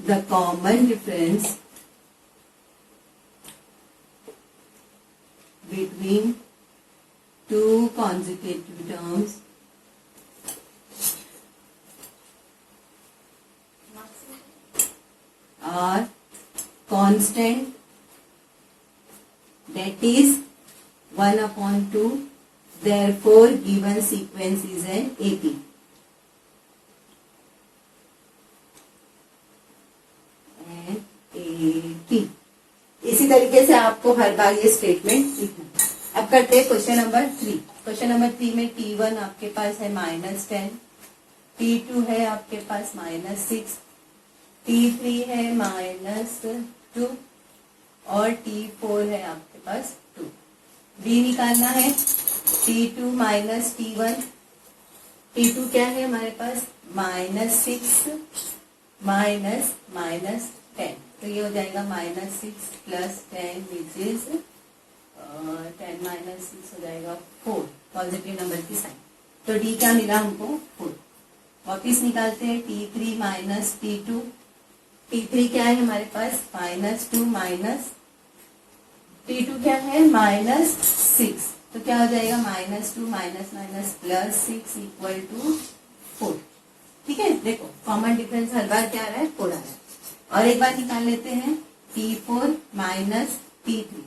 the common difference between to consecutive terms are constant, that is 1/2, therefore given sequence is an AP. AP इसी तरीके से आपको हर बार ये स्टेटमेंट लिखना है। अब करते हैं क्वेश्चन नंबर 3। क्वेश्चन नंबर 3 में T1 आपके पास है -10, T2 है आपके पास -6, T3 है -2 और T4 है आपके पास 2। D निकालना है T2 माइनस T1, T2 क्या है हमारे पास -6 माइनस -10, तो ये हो जाएगा -6 प्लस 10 विच इज 10 माइनस 6 हो जाएगा 4, पॉजिटिव नंबर की साइन। तो D क्या मिला हमको 4। वापिस निकालते हैं T3 माइनस T2, T3 क्या है हमारे पास -2 माइनस T2 क्या है -6, तो क्या हो जाएगा -2 minus minus plus 6 equal to 4। ठीक है, देखो कॉमन डिफरेंस हर बार क्या आ रहा है 4 आ रहा है। और एक बार निकाल लेते हैं T4 माइनस T3,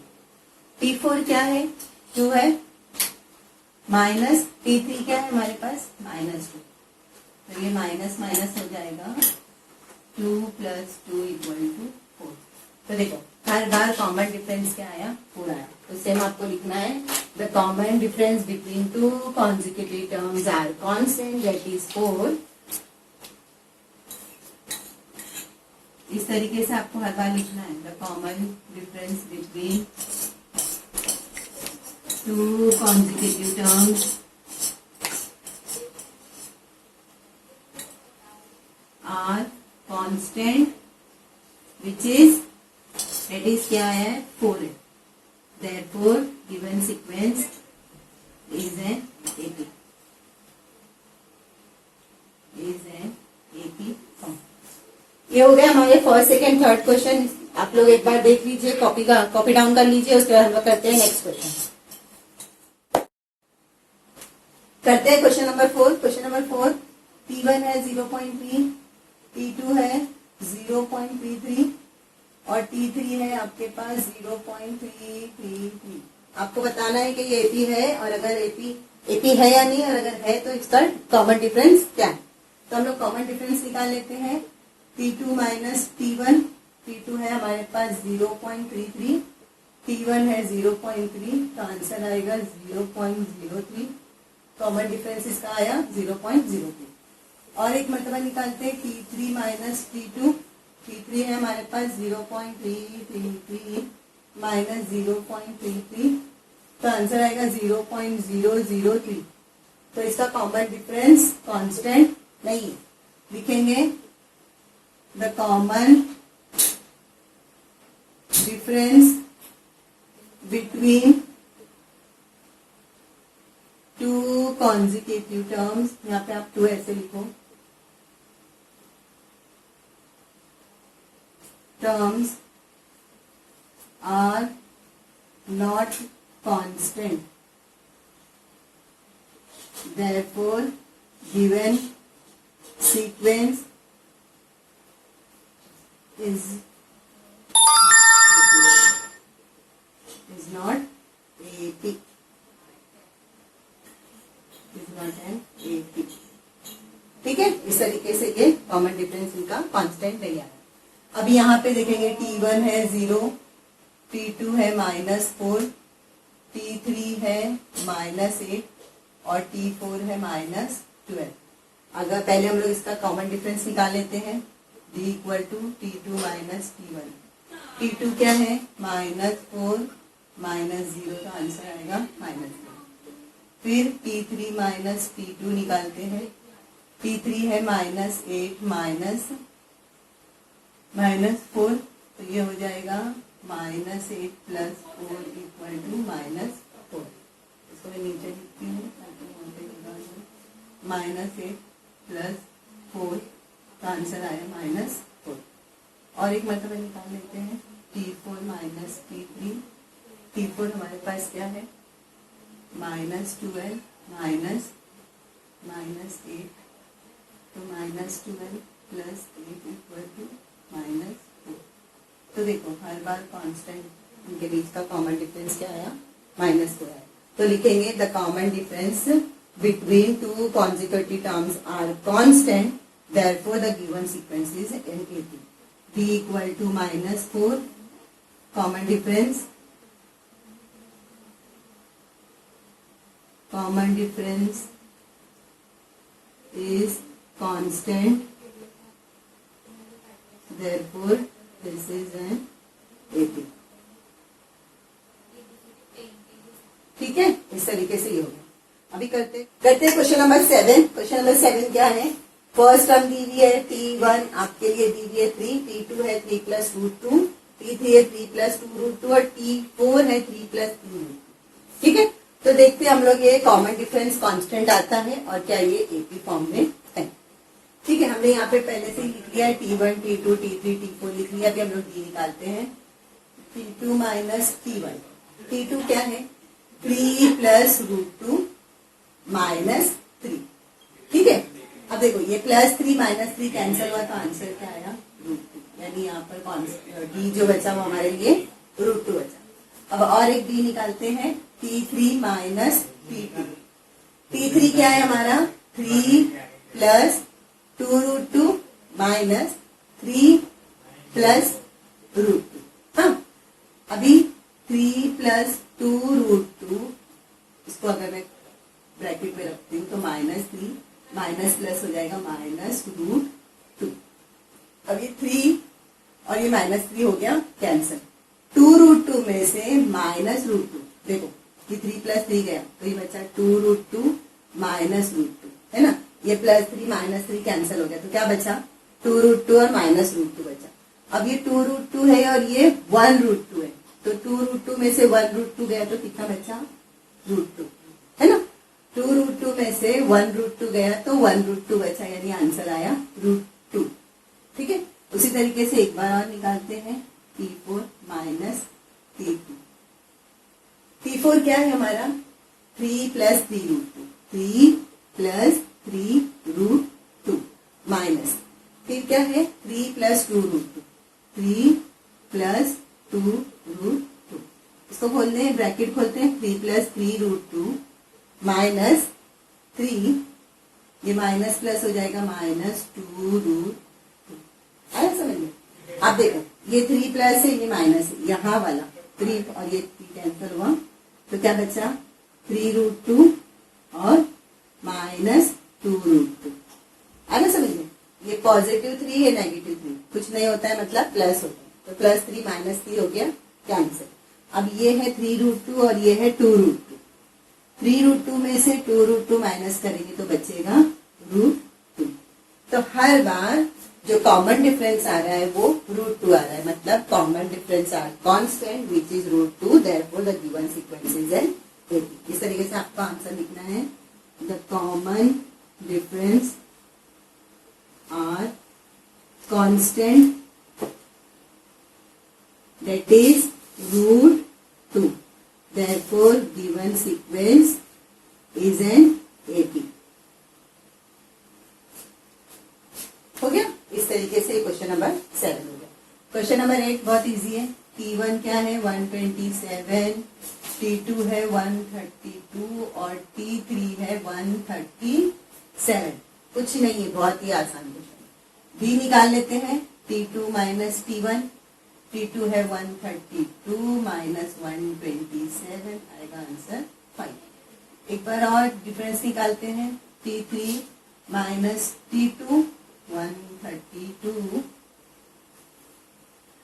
T4 क्या है 2 है माइनस T3 क्या है हमारे पास -2, तो ये माइनस माइनस हो जाएगा 2 प्लस 2 इक्वल टू 4। तो देखो हर बार कॉमन डिफरेंस क्या आया 4 आया। तो सेम आपको लिखना है the common difference between two consecutive terms are constant, that is 4। इस तरीके से आपको हर बार लिखना है the common difference between two consecutive terms are constant which is क्या है 4 है, therefore given sequence is an AP, is an AP form. ये हो गया हमारे फर्स्ट सेकंड थर्ड क्वेश्चन। आप लोग एक बार देख लीजिए, कॉपी डाउन कर लीजिए, उसके बाद हम लोग करते हैं नेक्स्ट क्वेश्चन। करते हैं question number 4। Question number 4, T1 है 0.3, T2 है 0.33 और T3 है आपके पास 0.333। आपको बताना है कि ये एपी है, और अगर एपी है या नहीं, और अगर है तो इसका कॉमन डिफरेंस क्या है। तो हम लोग कॉमन डिफरेंस निकाल लेते हैं। T2 माइनस T1, T2 है हमारे पास 0.33, T1 है 0.3, तो आंसर आएगा 0.03। कॉमन डिफरेंस इसका आया 0.03। और एक मरतबा निकालते हैं T3 माइनस T2, T3 है हमारे पास 0.333 माइनस 0.33, तो आंसर आएगा 0.003। तो इसका कॉमन डिफरेंस कांस्टेंट नहीं है। लिखेंगे the common difference between two consecutive terms, यहाँ पे आप 2 ऐसे लिखो, terms are not constant, therefore given sequence is not AP, is not an AP। ठीक है, इस तरीके से ये कॉमन डिफरेंस इनका कांस्टेंट नहीं आया। अब यहाँ पे देखेंगे T1 है 0, T2 है -4, T3 है -8 और T4 है -12। अगर पहले हम लोग इसका कॉमन डिफरेंस निकाल लेते हैं, D equal to T2 minus T1। T2 क्या है -4 -0, तो आंसर आएगा -4। फिर T3 माइनस T2 निकालते हैं, T3 है -8 -4, तो ये हो जाएगा -8 प्लस 4 इक्वल टू -4। इसको मैं नीचे लिखती हूँ ताकि -8 प्लस 4, तो आंसर आया -4। और एक मतलब निकाल लेते हैं T4 माइनस T3। T4 हमारे पास क्या है -12 माइनस -8, तो -12 प्लस 8 इक्वल टू -4। तो देखो हर बार कांस्टेंट इनके बीच का कॉमन डिफरेंस क्या आया -4 आया। तो लिखेंगे the common difference between two consecutive terms are constant, therefore the given sequence is an AP. D equal to -4, common difference is constant, therefore this is an AP। ठीक है, इस तरीके से ये हो गया। अभी करते क्वेश्चन नंबर 7। क्वेश्चन नंबर 7 क्या है, फर्स्ट टर्म दी हुई है T1 आपके लिए दी हुई है 3, T2 है 3 प्लस √2, T3 है 3 प्लस 2√2 और T4 है 3 प्लस 3√2। ठीक है, तो देखते हैं हम लोग ये कॉमन डिफरेंस कांस्टेंट आता है और क्या ये एपी फॉर्म में है। ठीक है, हमने यहाँ पे पहले से ही लिख लिया है T1 T2 T3 T4 लिख लिया। अभी हम लोग D निकालते हैं, T2 माइनस T1। T2 क्या है 3 प्लस √2 माइनस 3। ठीक है, अब देखो ये +3 -3 कैंसिल हुआ, तो आंसर क्या आया √2, यानी यहाँ पर D जो बचा वो हमारे लिए √2 बचा। अब और एक D निकालते हैं, T3 माइनस T2। T3 क्या है हमारा 3 प्लस 2√2 माइनस 3 प्लस √2। हाँ, अभी 3 प्लस 2√2, इसको अगर मैं ब्रैकेट में रखती हूँ तो -3 माइनस प्लस हो जाएगा -√2। अब ये 3 और ये -3 हो गया कैंसिल। 2√2 में से -√2, देखो ये 3 प्लस 3 गया तो ये बचा 2√2 -√2, है ना। ये +3 -3 कैंसिल हो गया तो क्या बचा 2√2 और -√2 बचा। अब ये 2√2 है और ये 1√2 है, तो 2√2 में से 1√2 गया तो कितना बचा √2। है ना। 2√2 में से 1√2 गया तो 1√2 बचा, यानी आंसर आया √2। ठीक है, उसी तरीके से एक बार और निकालते हैं, T4 माइनस T2। T4 क्या है हमारा, 3 प्लस 3√2, 3 प्लस 3√2 माइनस, फिर क्या है 3 प्लस 2√2, 3 प्लस 2√2। इसको खोलते हैं, ब्रैकेट खोलते हैं, 3 प्लस 3√2 माइनस 3, ये माइनस प्लस हो जाएगा माइनस 2√2। आया समझ में। आप देखो ये 3 प्लस है, ये माइनस है, यहाँ वाला 3 और ये 3 कैंसिल हुआ, तो क्या बचा 3√2 और माइनस 2√2। आया समझ में। ये पॉजिटिव 3 है, नेगेटिव 3 कुछ नहीं होता है, मतलब प्लस होता है, तो प्लस 3 माइनस 3 हो गया कैंसिल। अब ये है 3√2 और ये है 2√2। 3√2 में से 2√2 माइनस करेंगे तो बचेगा √2। तो हर बार जो कॉमन डिफरेंस आ रहा है वो √2 आ रहा है, मतलब common difference are constant which is √2, therefore the given sequence is an AP। इस तरीके से आपको आंसर लिखना है, the common difference are constant that is √2, therefore given sequence is an AP। हो गया। इस तरीके से क्वेश्चन नंबर 7 हो गया। क्वेश्चन नंबर 8 बहुत इजी है। T1 क्या है 127, T2 है 132 और T3 है 137। कुछ नहीं है, बहुत ही आसान क्वेश्चन। B निकाल लेते हैं, T2 माइनस T1, T2 है 132 माइनस 127, आएगा आंसर 5। एक बार और डिफरेंस निकालते हैं, T3 minus T2, 132,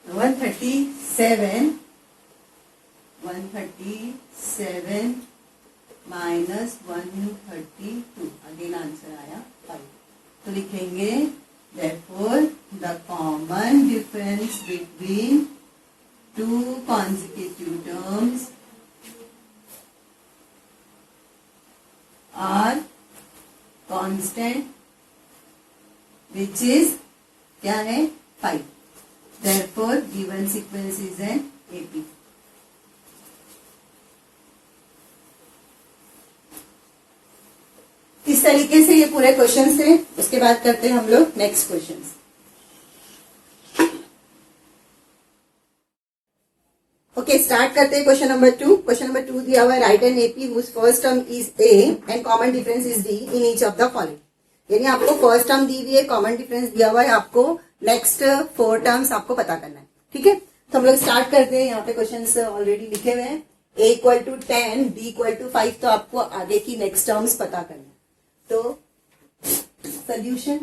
137 minus 132, again answer आया 5। तो लिखेंगे therefore the common difference between two consecutive terms are constant which is क्या है 5, therefore given sequence is an AP। इस तरीके से ये पूरे क्वेश्चन थे। उसके बाद करते हैं हम लोग नेक्स्ट क्वेश्चन। ओके, स्टार्ट करते हैं क्वेश्चन नंबर 2। क्वेश्चन नंबर 2 दिया हुआ है, write an AP whose first term is a and common difference is d in each of the following. यानी आपको फर्स्ट टर्म दी हुई है, कॉमन डिफरेंस दिया हुआ है, आपको नेक्स्ट 4 टर्म्स आपको पता करना है। ठीक है, तो हम लोग स्टार्ट करते हैं। यहाँ पे क्वेश्चन ऑलरेडी लिखे हुए हैं, a equal to 10, b equal to 5, तो आपको आगे की नेक्स्ट टर्म्स पता करना है। तो solution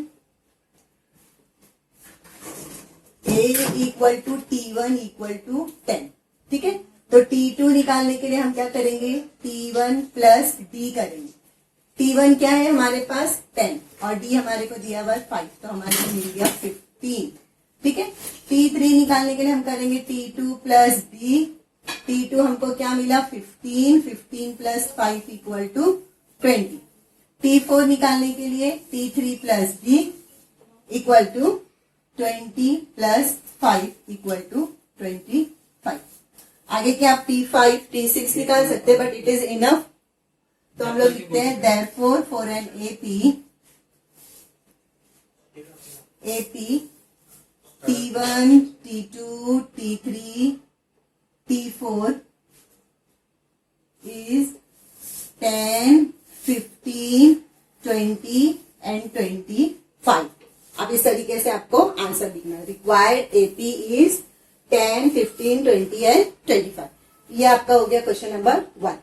a equal to T1 equal to 10। ठीक है, तो T2 निकालने के लिए हम क्या करेंगे, T1 प्लस D करेंगे। T1 क्या है हमारे पास 10 और D हमारे को दिया हुआ 5, तो हमारे को मिल गया 15। ठीक है, T3 निकालने के लिए हम करेंगे T2 प्लस D। T2 हमको क्या मिला 15, 15 प्लस 5 इक्वल टू 20। T4 निकालने के लिए T3 plus D equal to 20 plus 5 equal to 25। आगे क्या आप T5, T6 निकाल सकते हैं, बट इट इज इनफ। तो हम लोग लिखते हैं therefore for an AP T1, T2, T3, T4 is 10, 15, 20 and 25। अब इस तरीके से आपको आंसर लिखना है। Required AP is 10, 15, 20 and 25। ये आपका हो गया क्वेश्चन नंबर 1।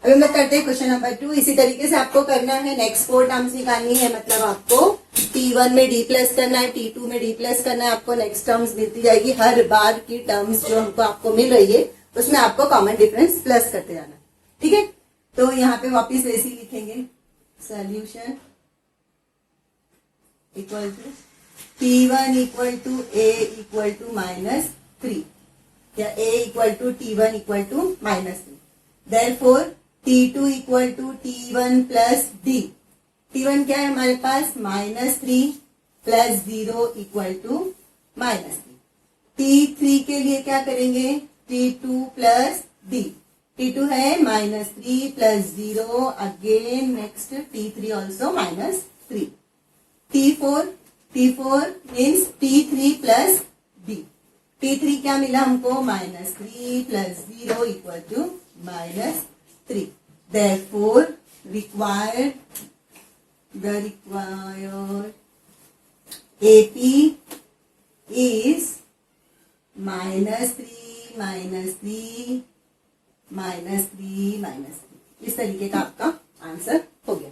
अभी हम लोग करते हैं क्वेश्चन नंबर 2। इसी तरीके से आपको करना है, नेक्स्ट 4 टर्म्स निकालनी है, मतलब आपको T1 में D प्लस करना है, T2 में D प्लस करना है। आपको नेक्स्ट टर्म्स मिलती जाएगी, हर बार की टर्म्स जो हमको आपको मिल रही है उसमें आपको कॉमन डिफरेंस प्लस करते जाना है। ठीक है, तो यहाँ पे वापिस वैसे ही लिखेंगे, solution equal to T1 equal to A equal to -3 या A equal to T1 equal to -3। Therefore T2 equal to T1 plus D। T1 क्या है हमारे पास -3 प्लस 0 इक्वल टू -3। T3 के लिए क्या करेंगे T2 प्लस D। T2 है -3 plus 0 again next T3 also -3। T4 means T3 plus D। T3 क्या मिला हमको -3 plus 0 equal to -3। Therefore the required AP is -3 इस तरीके का आपका आंसर हो गया।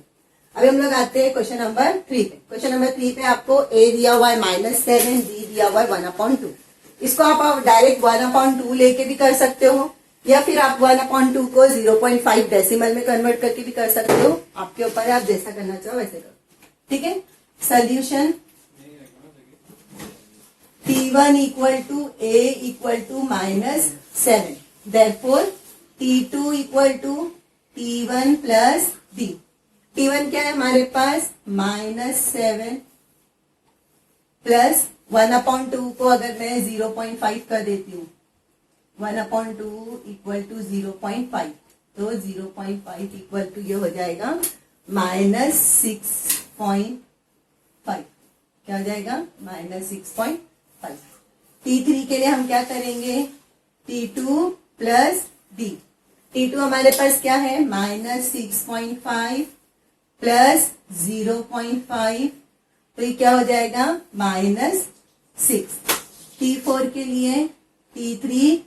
अभी हम लोग आते हैं क्वेश्चन नंबर 3 पे। क्वेश्चन नंबर 3 पे आपको A दिया हुआ है -7, D दिया हुआ है 1/2। इसको आप डायरेक्ट 1/2 लेके भी कर सकते हो या फिर आप 1/2 को 0.5 डेसिमल में कन्वर्ट करके भी कर सकते हो। आपके ऊपर है, आप जैसा करना चाहो वैसे करो। ठीक है, solution T1 equal to A equal to -7। Therefore T2 equal to T1 plus D। T1 क्या है हमारे पास -7 प्लस 1/2 को अगर मैं 0.5 कर देती हूँ 1/2 इक्वल टू 0.5 तो 0.5 इक्वल टू ये हो जाएगा -6.5। क्या हो जाएगा -6.5। T3 के लिए हम क्या करेंगे T2 प्लस D। T2 हमारे पास क्या है -6.5 प्लस 0.5 तो ये क्या हो जाएगा -6। T4 के लिए T3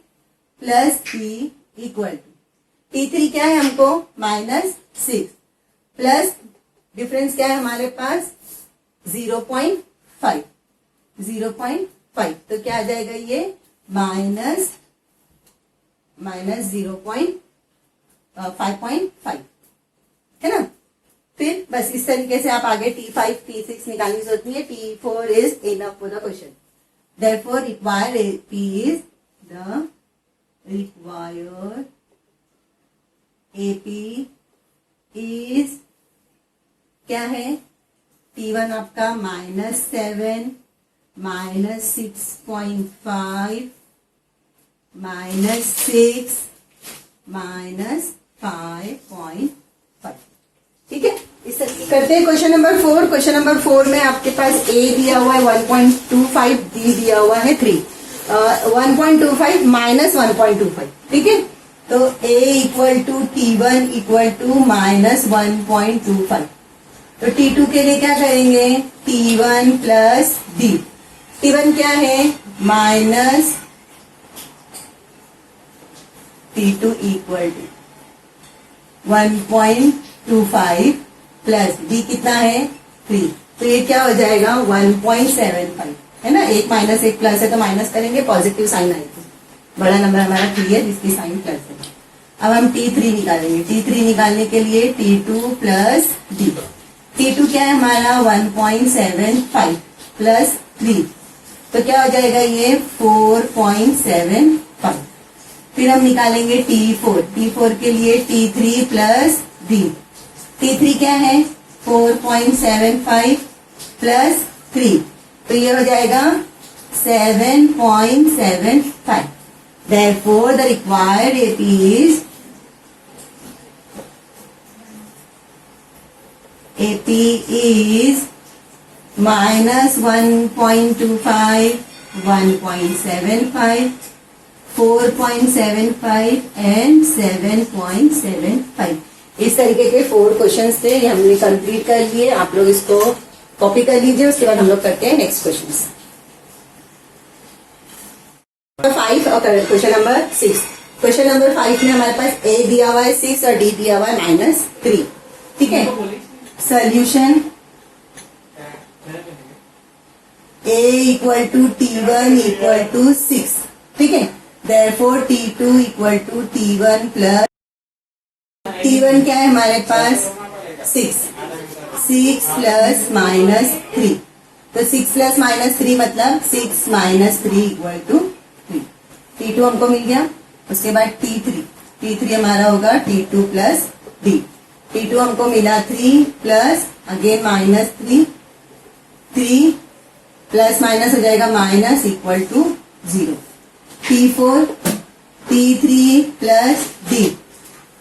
plus D equal to T3 क्या है हमको -6 प्लस डिफरेंस क्या है हमारे पास 0.5 तो क्या आ जाएगा ये -5.5 है ना। फिर बस इस तरीके से आप आगे T5 T6 निकालने की जरूरत नहीं है। T4 is enough for the question. Therefore required AP is the required AP is क्या है T1 आपका -7 -6.5 -6 -5.5। ठीक है, इस करते हैं क्वेश्चन नंबर 4। क्वेश्चन नंबर 4 में आपके पास A दिया हुआ है 1.25, D दिया हुआ है 3। 1.25 माइनस 1.25। ठीक है, तो A equal to T1 equal to -1.25। तो T2 के लिए क्या करेंगे T1 प्लस D। T1 क्या है minus T2 equal to 1.25 plus D कितना है 3। तो ये क्या हो जाएगा 1.75 है ना। 1 माइनस 1 प्लस है तो माइनस करेंगे, पॉजिटिव साइन आएगी। बड़ा नंबर हमारा 3 है जिसकी साइन प्लस है। अब हम T3 निकालेंगे। T3 निकालने के लिए T2 प्लस D। T2 क्या है हमारा 1.75 प्लस 3 तो क्या हो जाएगा ये 4.75। फिर हम निकालेंगे T4। T4 के लिए T3 प्लस D। T3 क्या है 4.75 प्लस 3 तो ये हो जाएगा 7.75। Therefore the required AP is -1.25 1.75 4.75 and 7.75। इस तरीके के 4 क्वेश्चंस थे, ये हमने कंप्लीट कर लिए। आप लोग इसको कॉपी कर लीजिए, उसके बाद हम लोग करते हैं नेक्स्ट क्वेश्चंस। 5 और क्वेश्चन नंबर 6। क्वेश्चन नंबर 5 में हमारे पास A दिया हुआ है 6 और D दिया हुआ है -3। ठीक है, solution A equal to T1 equal to 6। ठीक है, therefore T2 equal to T1 plus T1 क्या है हमारे पास 6 प्लस -3 तो 6 प्लस -3 मतलब 6 -3 इक्वल टू 3। T2 हमको मिल गया। उसके बाद T3 हमारा होगा T2 प्लस डी। T2 हमको मिला 3 plus again minus 3, 3 plus minus हो जाएगा minus equal to 0। T4 T3 plus D।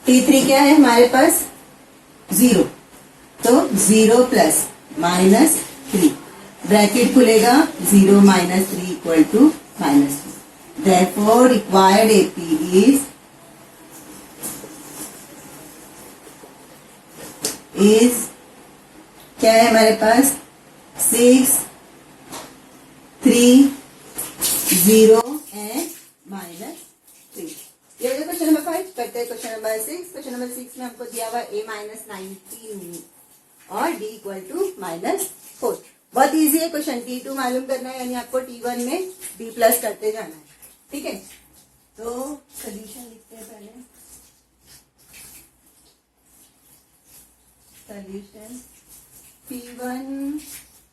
T3 क्या है हमारे पास 0, तो 0 प्लस माइनस 3 ब्रैकेट खुलेगा 0 minus 3 equal to minus 2। Therefore required AP is क्या है हमारे पास 6, 3, 0 एंड माइनस 3। ये हो गया क्वेश्चन नंबर 5। करते हैं क्वेश्चन नंबर 6। क्वेश्चन नंबर 6 में हमको दिया हुआ a माइनस 19 और d इक्वल टू माइनस 4। बहुत इजी है क्वेश्चन। T2 मालूम करना है, यानी आपको T1 में d प्लस करते जाना है। ठीक है, तो सोल्यूशन लिखते हैं पहले। सोल्यूशन T1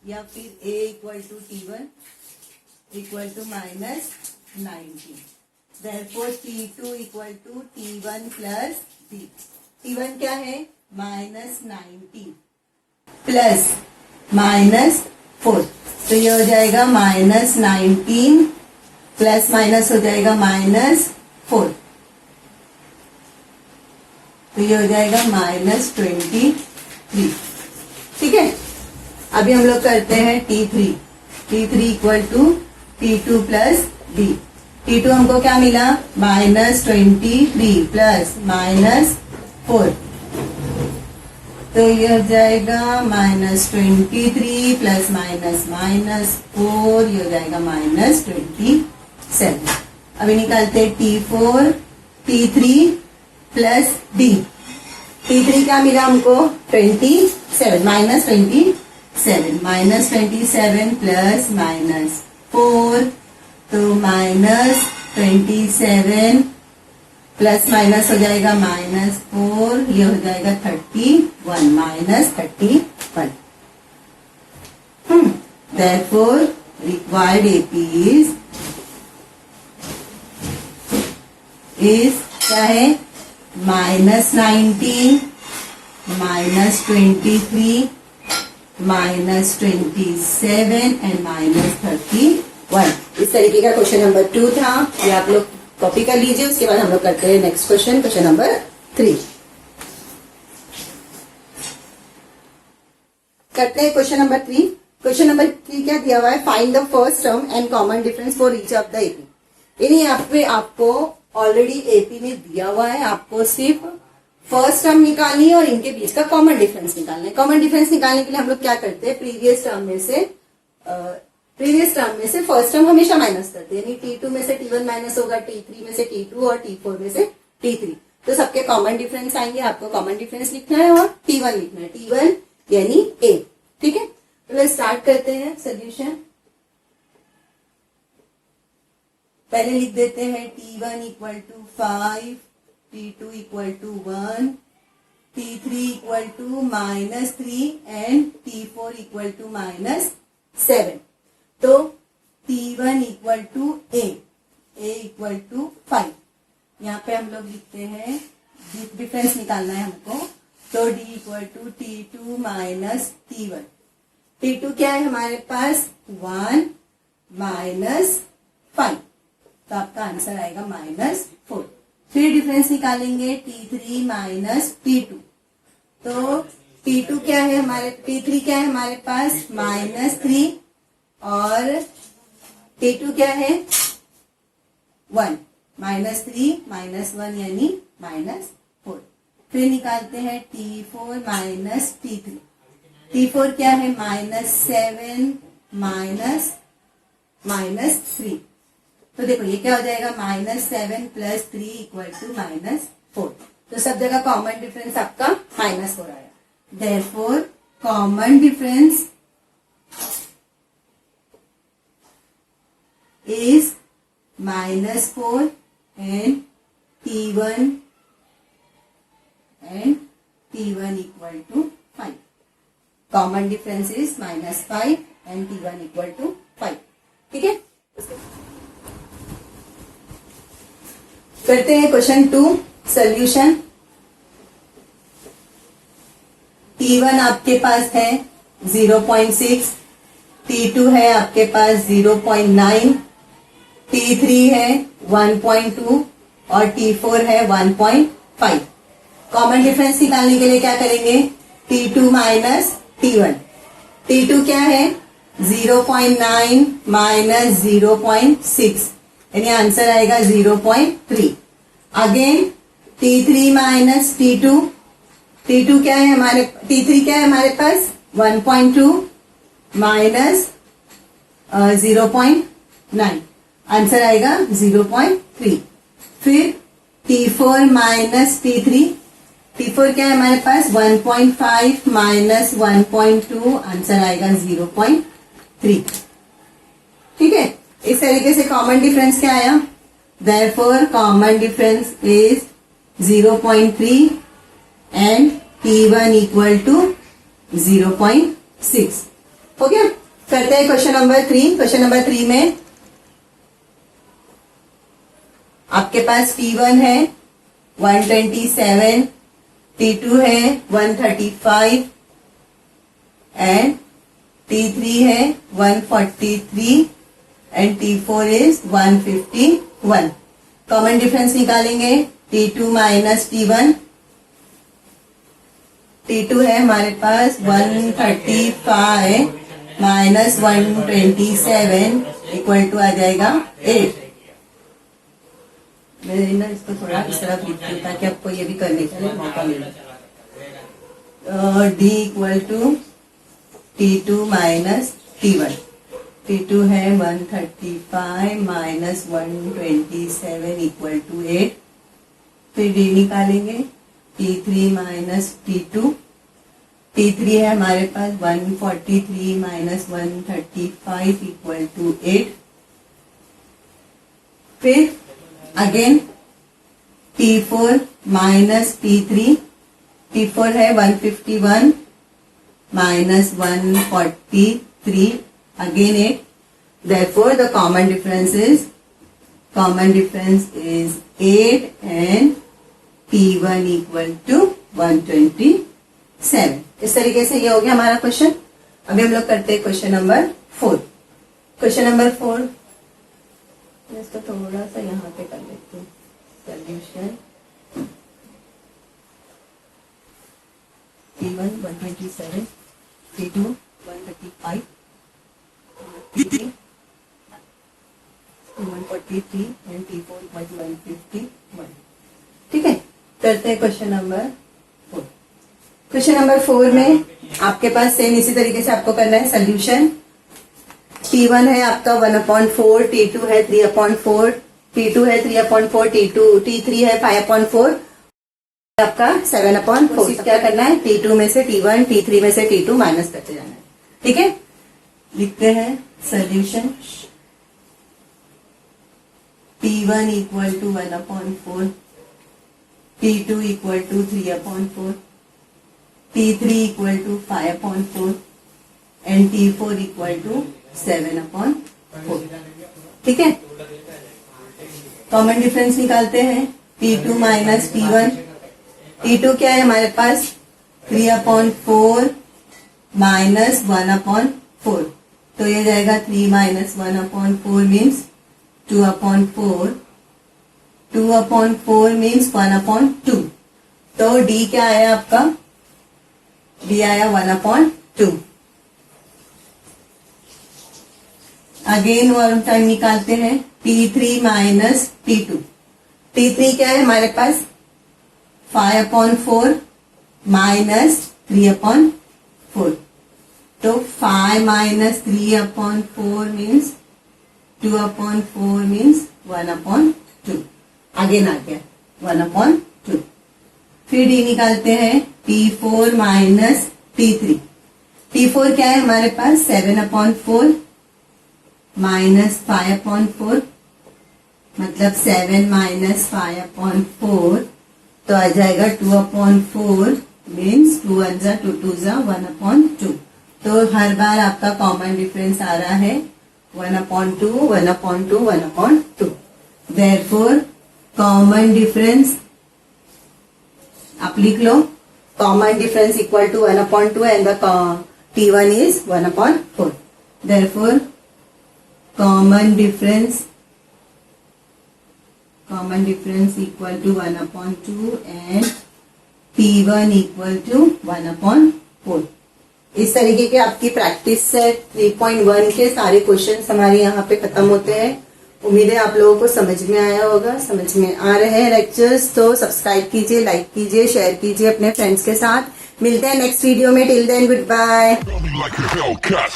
या फिर a equal to T1 equal to minus 19। Therefore T2 equal to T1 plus D। T1 क्या है माइनस 19 प्लस माइनस 4, तो ये हो जाएगा माइनस 19 प्लस माइनस हो जाएगा माइनस 4, तो ये हो जाएगा माइनस 23। ठीक है, अभी हम लोग करते हैं T3। T3 equal to T2 plus D। T2 हमको क्या मिला माइनस 23 प्लस माइनस 4, तो ये हो जाएगा माइनस 23 प्लस माइनस माइनस 4, ये हो जाएगा माइनस 27। अभी निकालते हैं T4 T3 plus D। T3 क्या मिला हमको 27 माइनस 27, माइनस 27 प्लस माइनस 4, तो माइनस 27 प्लस माइनस हो जाएगा माइनस 4, ये हो जाएगा 31, minus 31। Therefore required AP is क्या है minus 19, minus 23, minus 27 and minus 31। इस तरीके का क्वेश्चन नंबर 2 था। ये आप लोग कॉपी कर लीजिए। उसके बाद हम लोग करते हैं नेक्स्ट क्वेश्चन, क्वेश्चन नंबर 3। करते हैं क्वेश्चन नंबर 3। क्वेश्चन नंबर 3 क्या दिया हुआ है, find the first term and common difference for each of the AP. यानी यहाँ पे आपको ऑलरेडी एपी में दिया हुआ है, आपको सिर्फ फर्स्ट टर्म निकालनी है और इनके बीच का कॉमन डिफरेंस निकालना है। कॉमन डिफरेंस निकालने के लिए हम लोग क्या करते हैं, प्रीवियस टर्म में से फर्स्ट टर्म हमेशा माइनस करते हैं। यानी T2 में से T1 माइनस होगा, T3 में से T2 और T4 में से T3, तो सबके कॉमन डिफरेंस आएंगे। आपको कॉमन डिफरेंस लिखना है और T1 लिखना है, T1 यानी A। ठीक है, तो स्टार्ट करते हैं सोल्यूशन। पहले लिख देते हैं T1 equal to 5, T2 equal to 1, T3 equal to minus 3 and T4 equal to minus 7। तो T1 equal to A equal to 5। यहाँ पे हम लोग लिखते हैं डिफरेंस निकालना है हमको, तो D equal to T2 minus T1। T2 क्या है हमारे पास 1 माइनस 5, तो आपका आंसर आएगा माइनस 4। फिर डिफरेंस निकालेंगे T3 माइनस T2, तो T3 क्या है हमारे पास माइनस 3 और T2 क्या है 1, माइनस 3 माइनस 1 यानी माइनस 4। फिर निकालते हैं T4 माइनस T3। T4 क्या है माइनस 7 माइनस 3। तो देखो ये क्या हो जाएगा minus 7 plus 3 equal to minus 4। तो सब जगह कॉमन डिफरेंस आपका माइनस हो रहा है। Therefore common difference is minus 4 and T1 equal to 5. Common difference is minus 5 and T1 equal to 5. ठीक है, करते हैं क्वेश्चन 2 सोल्यूशन। T1 आपके पास है 0.6, T2 है आपके पास 0.9, T3 है 1.2 और T4 है 1.5। कॉमन डिफरेंस निकालने के लिए क्या करेंगे? T2 minus T1। T2 क्या है? 0.9 माइनस 0.6, यानी आंसर आएगा 0.3। Again T3 minus T2, T2 क्या है हमारे, T3 क्या है हमारे पास? 1.2 माइनस 0.9, आंसर आएगा 0.3। फिर T4 माइनस T3, T4 क्या है हमारे पास? 1.5 माइनस 1.2, आंसर आएगा 0.3। ठीक है, इस तरीके से कॉमन डिफरेंस क्या आया? Therefore common difference is 0.3 and T1 equal to 0.6। हो गया? करते हैं क्वेश्चन नंबर 3। क्वेश्चन नंबर 3 में आपके पास T1 है 127, T2 है 135 एंड T3 है 143 and T4 is 151। Common difference निकालेंगे T2 माइनस T1। T2 है हमारे पास 135 माइनस 127 इक्वल टू आ जाएगा 8। मैं ना इसको थोड़ा इस तरफ लिखती हूँ ताकि आपको ये भी करने का मौका मिले। D equal to T2 minus T1। T2 है 135 माइनस 127 इक्वल टू 8। फिर D निकालेंगे T3 माइनस T2। T3 है हमारे पास 143 माइनस 135 इक्वल टू 8। फिर again T4 minus T3, T4 है 151 minus 143, again 8। Therefore the common difference is 8 and T1 equal to 127। इस तरीके से ये हो गया हमारा क्वेश्चन। अभी हम लोग करते हैं क्वेश्चन नंबर 4। क्वेश्चन नंबर 4 मैं इसको थोड़ा सा यहाँ पे कर लेती हूँ। Solution T1 127, T2 135, T3 143 and T4 151। ठीक है, करते हैं क्वेश्चन नंबर 4। क्वेश्चन नंबर 4 में आपके पास सेम इसी तरीके से आपको करना है सोल्यूशन। T1 है आपका 1/4, T2 है 3/4, T2 है 3/4, T3 है 5/4, आपका 7/4। क्या करना है? T2 में से T1, T3 में से T2 माइनस करते जाना है। ठीक है, लिखते हैं solution. T1 equal to 1/4, T2 equal to 3/4, T3 equal to 5/4 and T4 equal to 7/4। ठीक है, कॉमन डिफरेंस निकालते हैं T2 माइनस T1। T2 क्या है हमारे पास? 3/4 माइनस 1/4, तो ये जाएगा 3 माइनस 1/4 मीन्स 2/4, 2/4 मीन्स 1/2। तो D क्या आया आपका? D आया 1/2। अगेन वन टाइम निकालते हैं T3 माइनस T2। T3 क्या है हमारे पास? 5/4 माइनस 3/4, तो 5 माइनस 3/4 मीन्स 2/4 मीन्स 1/2। अगेन आ गया 1/2। फिर D निकालते हैं T4 माइनस T3। T4 क्या है हमारे पास? 7/4 माइनस 5/4, मतलब 7 माइनस 5/4, तो आ जाएगा 2/4 मीन्स 2 1 जा 2 2 जा 1/2। तो हर बार आपका कॉमन डिफरेंस आ रहा है 1/2, 1/2, 1/2। देयरफॉर कॉमन डिफरेंस आप लिख लो common difference equal to 1/2 and the T1 is 1/4. Therefore, common difference equal to 1/2 and T1 equal to 1/4. इस तरीके के आपकी प्रैक्टिस से 3.1 के सारे क्वेश्चंस हमारे यहाँ पे खत्म होते हैं। उम्मीद है आप लोगों को समझ में आया होगा। समझ में आ रहे हैं लेक्चर्स तो सब्सक्राइब कीजिए, लाइक कीजिए, शेयर कीजिए अपने फ्रेंड्स के साथ। मिलते हैं नेक्स्ट वीडियो में। Till then good bye. Tell me like a Hellcat.